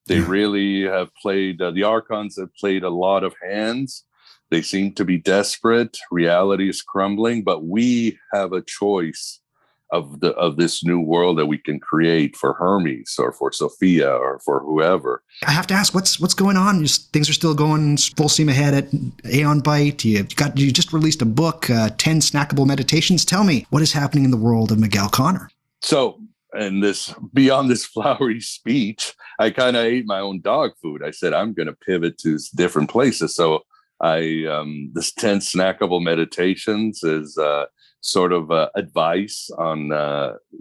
Speaker 2: They really have played, the Archons have played a lot of hands. They seem to be desperate. Reality is crumbling, but we have a choice of this new world that we can create for Hermes or for Sophia or for whoever.
Speaker 1: I have to ask, what's going on? Things are still going full steam ahead at Aeon Byte. You just released a book, 10 Snackable Meditations. Tell me, what is happening in the world of Miguel Conner?
Speaker 2: So, and beyond this flowery speech, I kind of ate my own dog food. I said, I'm going to pivot to different places. So this 10 Snackable Meditations is sort of advice on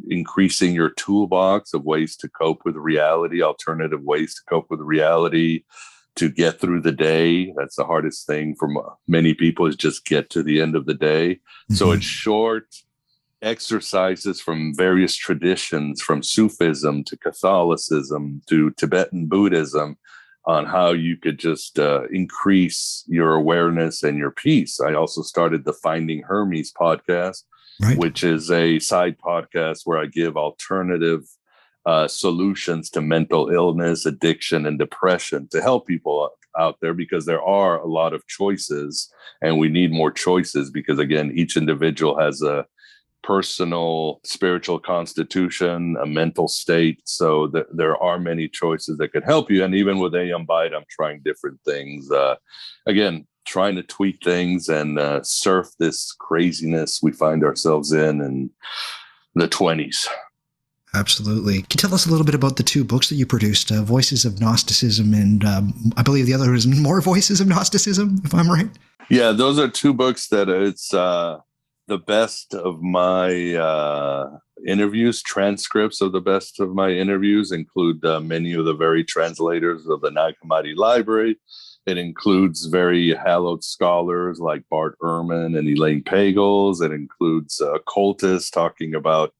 Speaker 2: increasing your toolbox of ways to cope with reality, alternative ways to cope with reality, to get through the day. That's the hardest thing for many people, is just get to the end of the day. Mm-hmm. So it's short exercises from various traditions, from Sufism to Catholicism to Tibetan Buddhism, on how you could just increase your awareness and your peace. I also started the Finding Hermes podcast, right, which is a side podcast where I give alternative solutions to mental illness, addiction, and depression to help people out there, because there are a lot of choices and we need more choices, because again, each individual has a personal spiritual constitution, a mental state. So there are many choices that could help you. And even with Aeon Byte, I'm trying different things. Again, trying to tweak things and surf this craziness we find ourselves in the 20s.
Speaker 1: Absolutely. Can you tell us a little bit about the two books that you produced, Voices of Gnosticism, and I believe the other is More Voices of Gnosticism, if I'm right?
Speaker 2: Yeah, those are two books that it's the best of my interviews. Transcripts of the best of my interviews include many of the very translators of the Nag Hammadi Library. It includes very hallowed scholars like Bart Ehrman and Elaine Pagels. It includes occultists talking about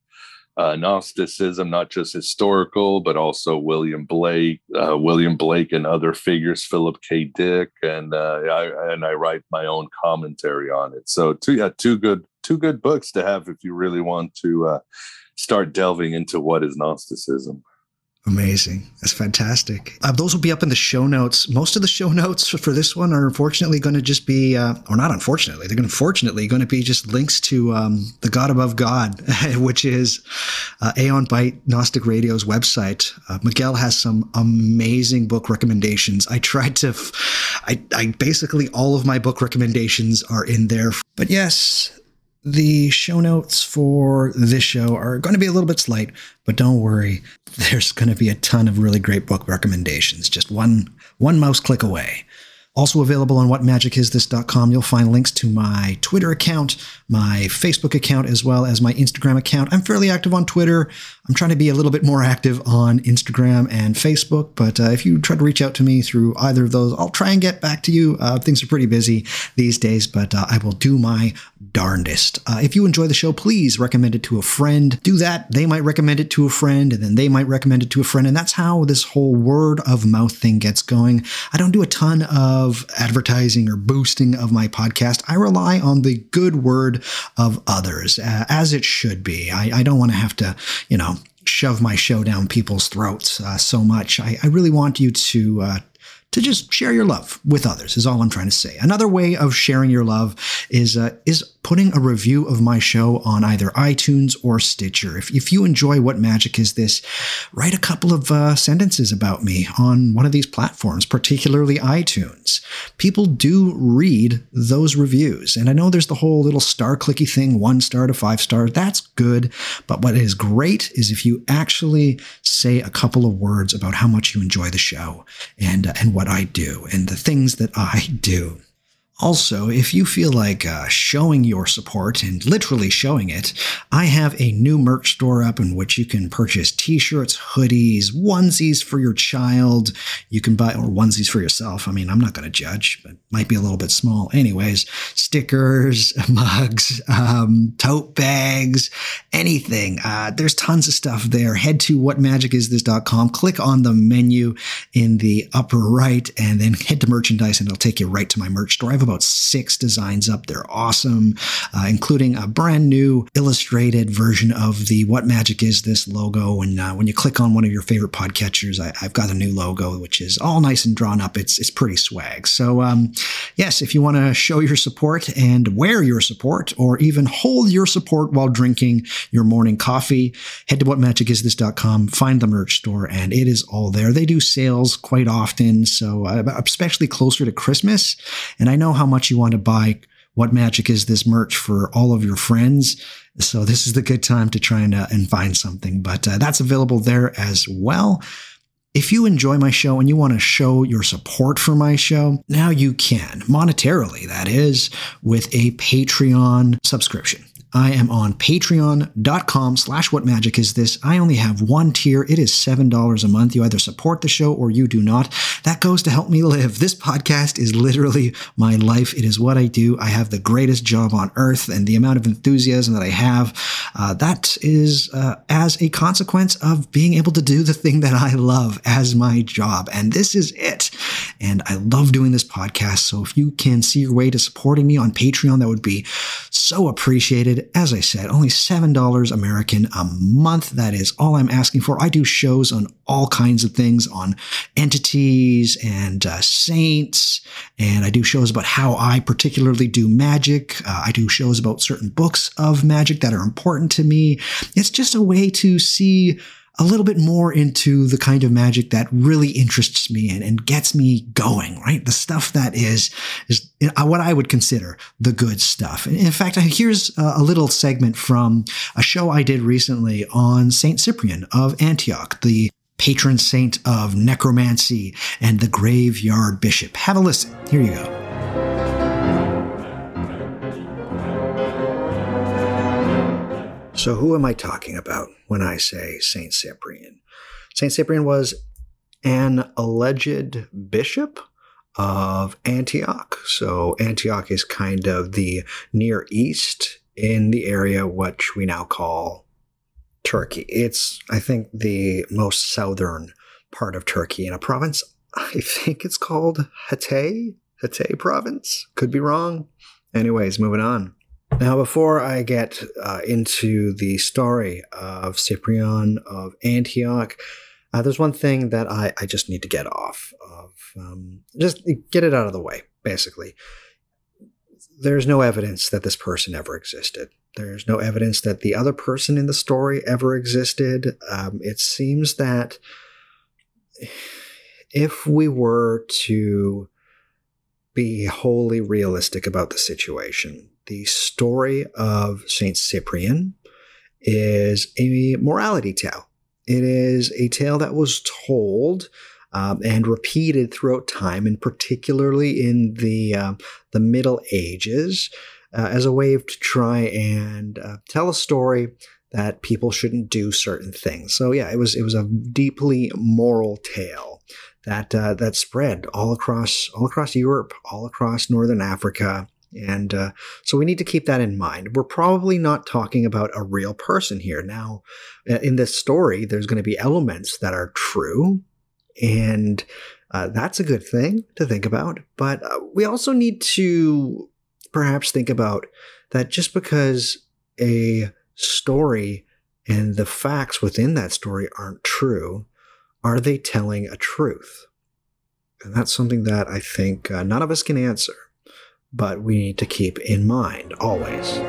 Speaker 2: Gnosticism, not just historical, but also William Blake and other figures, Philip K. Dick, and I write my own commentary on it. So two good books to have if you really want to start delving into what is Gnosticism.
Speaker 1: Amazing. That's fantastic. Those will be up in the show notes. Most of the show notes for this one are unfortunately going to just be, or not unfortunately, they're fortunately going to be just links to the God Above God, which is Aeon Byte Gnostic Radio's website. Miguel has some amazing book recommendations. I tried to, I basically all of my book recommendations are in there. But yes, the show notes for this show are going to be a little bit slight, but don't worry. There's going to be a ton of really great book recommendations, just one mouse click away. Also available on whatmagicisthis.com, you'll find links to my Twitter account, my Facebook account, as well as my Instagram account. I'm fairly active on Twitter. I'm trying to be a little bit more active on Instagram and Facebook, but if you try to reach out to me through either of those, I'll try and get back to you. Things are pretty busy these days, but I will do my darndest. If you enjoy the show, please recommend it to a friend. Do that. They might recommend it to a friend, and then they might recommend it to a friend, and that's how this whole word of mouth thing gets going. I don't do a ton of advertising or boosting of my podcast. I rely on the good word of others, as it should be. I don't want to have to, shove my show down people's throats so much. I really want you to just share your love with others is all I'm trying to say. Another way of sharing your love is putting a review of my show on either iTunes or Stitcher. If you enjoy What Magic Is This, write a couple of sentences about me on one of these platforms, particularly iTunes. People do read those reviews. And I know there's the whole little star clicky thing, 1 star to 5 stars. That's good. But what is great is if you actually say a couple of words about how much you enjoy the show and what I do and the things that I do. Also, if you feel like showing your support and literally showing it, I have a new merch store up in which you can purchase t-shirts, hoodies, onesies for your child. You can buy, or onesies for yourself. I mean, I'm not going to judge, but might be a little bit small. Anyways, stickers, mugs, tote bags, anything. There's tons of stuff there. Head to whatmagicisthis.com, click on the menu in the upper right, and then head to merchandise, and it'll take you right to my merch store. I have about 6 designs up. They're awesome, including a brand new illustrated version of the What Magic Is This logo. And when you click on one of your favorite podcatchers, I've got a new logo, which is all nice and drawn up. It's pretty swag. So yes, if you want to show your support and wear your support, or even hold your support while drinking your morning coffee, head to whatmagicisthis.com, find the merch store, and it is all there. They do sales quite often, so especially closer to Christmas. And I know how much you want to buy What Magic Is This merch for all of your friends. So this is the good time to try and find something, but that's available there as well. If you enjoy my show and you want to show your support for my show, now you can, monetarily, that is, with a Patreon subscription. I am on patreon.com/whatmagicisthis. I only have one tier. It is $7 a month. You either support the show or you do not. That goes to help me live. This podcast is literally my life. It is what I do. I have the greatest job on earth, and the amount of enthusiasm that I have, that is as a consequence of being able to do the thing that I love as my job. And this is it. And I love doing this podcast. So if you can see your way to supporting me on Patreon, that would be so appreciated. As I said, only $7 American a month. That is all I'm asking for. I do shows on all kinds of things, on entities and saints, and I do shows about how I particularly do magic. I do shows about certain books of magic that are important to me. It's just a way to see a little bit more into the kind of magic that really interests me and gets me going, right? The stuff that is what I would consider the good stuff. In fact, here's a little segment from a show I did recently on Saint Cyprian of Antioch, the patron saint of necromancy and the graveyard bishop. Have a listen. Here you go. So who am I talking about when I say Saint Cyprian? Saint Cyprian was an alleged bishop of Antioch. So Antioch is kind of the Near East in the area which we now call Turkey. It's, I think, the most southern part of Turkey in a province. I think it's called Hatay province. Could be wrong. Anyways, moving on. Now, before I get into the story of Cyprian of Antioch, there's one thing that I just need to get off of. Just get it out of the way, basically. There's no evidence that this person ever existed. There's no evidence that the other person in the story ever existed. It seems that if we were to be wholly realistic about the situation, the story of Saint Cyprian is a morality tale. It is a tale that was told and repeated throughout time, and particularly in the Middle Ages, as a way to try and tell a story that people shouldn't do certain things. So yeah, it was a deeply moral tale that spread all across Europe, all across Northern Africa. And so we need to keep that in mind. We're probably not talking about a real person here. Now, in this story, there's going to be elements that are true, and that's a good thing to think about. But we also need to perhaps think about that just because a story and the facts within that story aren't true, are they telling a truth? And that's something that I think none of us can answer, but we need to keep in mind always.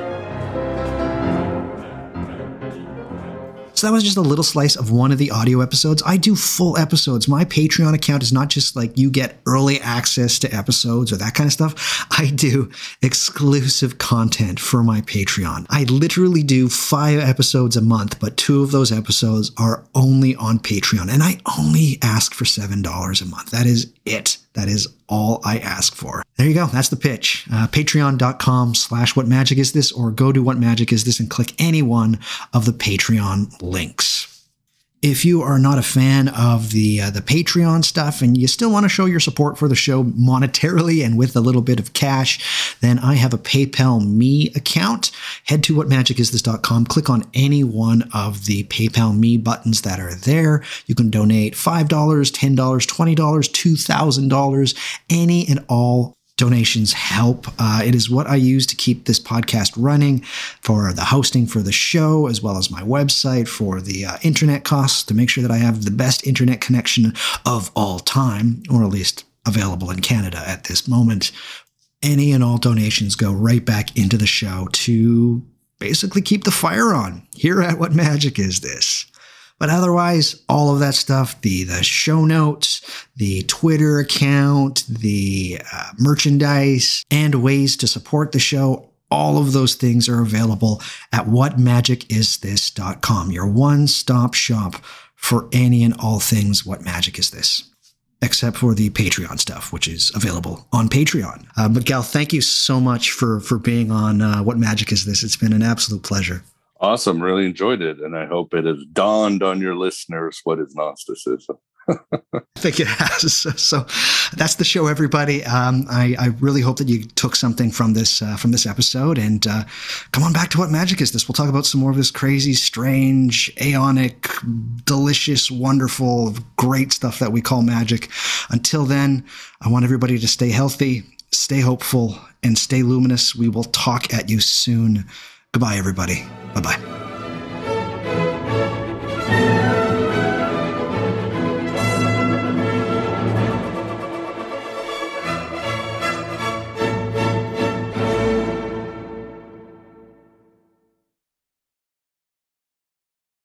Speaker 1: So that was just a little slice of one of the audio episodes. I do full episodes. My Patreon account is not just like you get early access to episodes or that kind of stuff. I do exclusive content for my Patreon. I literally do 5 episodes a month, but 2 of those episodes are only on Patreon. And I only ask for $7 a month. That is it. That is all I ask for. There you go. That's the pitch. Patreon.com/whatmagicisthis, or go to whatmagicisthis and click any one of the Patreon links. If you are not a fan of the Patreon stuff and you still want to show your support for the show monetarily and with a little bit of cash, then I have a PayPal Me account. Head to whatmagicisthis.com, click on any one of the PayPal Me buttons that are there. You can donate $5, $10, $20, $2,000, any and all donations help. It is what I use to keep this podcast running, for the hosting for the show, as well as my website, for the internet costs, to make sure that I have the best internet connection of all time, or at least available in Canada at this moment. Any and all donations go right back into the show to basically keep the fire on here at What Magic Is This? But otherwise, all of that stuff, the show notes, the Twitter account, the merchandise, and ways to support the show, all of those things are available at whatmagicisthis.com, your one-stop shop for any and all things What Magic Is This? except for the Patreon stuff, which is available on Patreon. Miguel, thank you so much for being on What Magic Is This? It's been an absolute pleasure.
Speaker 2: Awesome. Really enjoyed it. And I hope it has dawned on your listeners what is Gnosticism.
Speaker 1: I think it has. So that's the show, everybody. I really hope that you took something from this episode, and come on back to What Magic Is This? We'll talk about some more of this crazy, strange, aeonic, delicious, wonderful, great stuff that we call magic. Until then, I want everybody to stay healthy, stay hopeful, and stay luminous. We will talk at you soon. Goodbye, everybody. Bye-bye.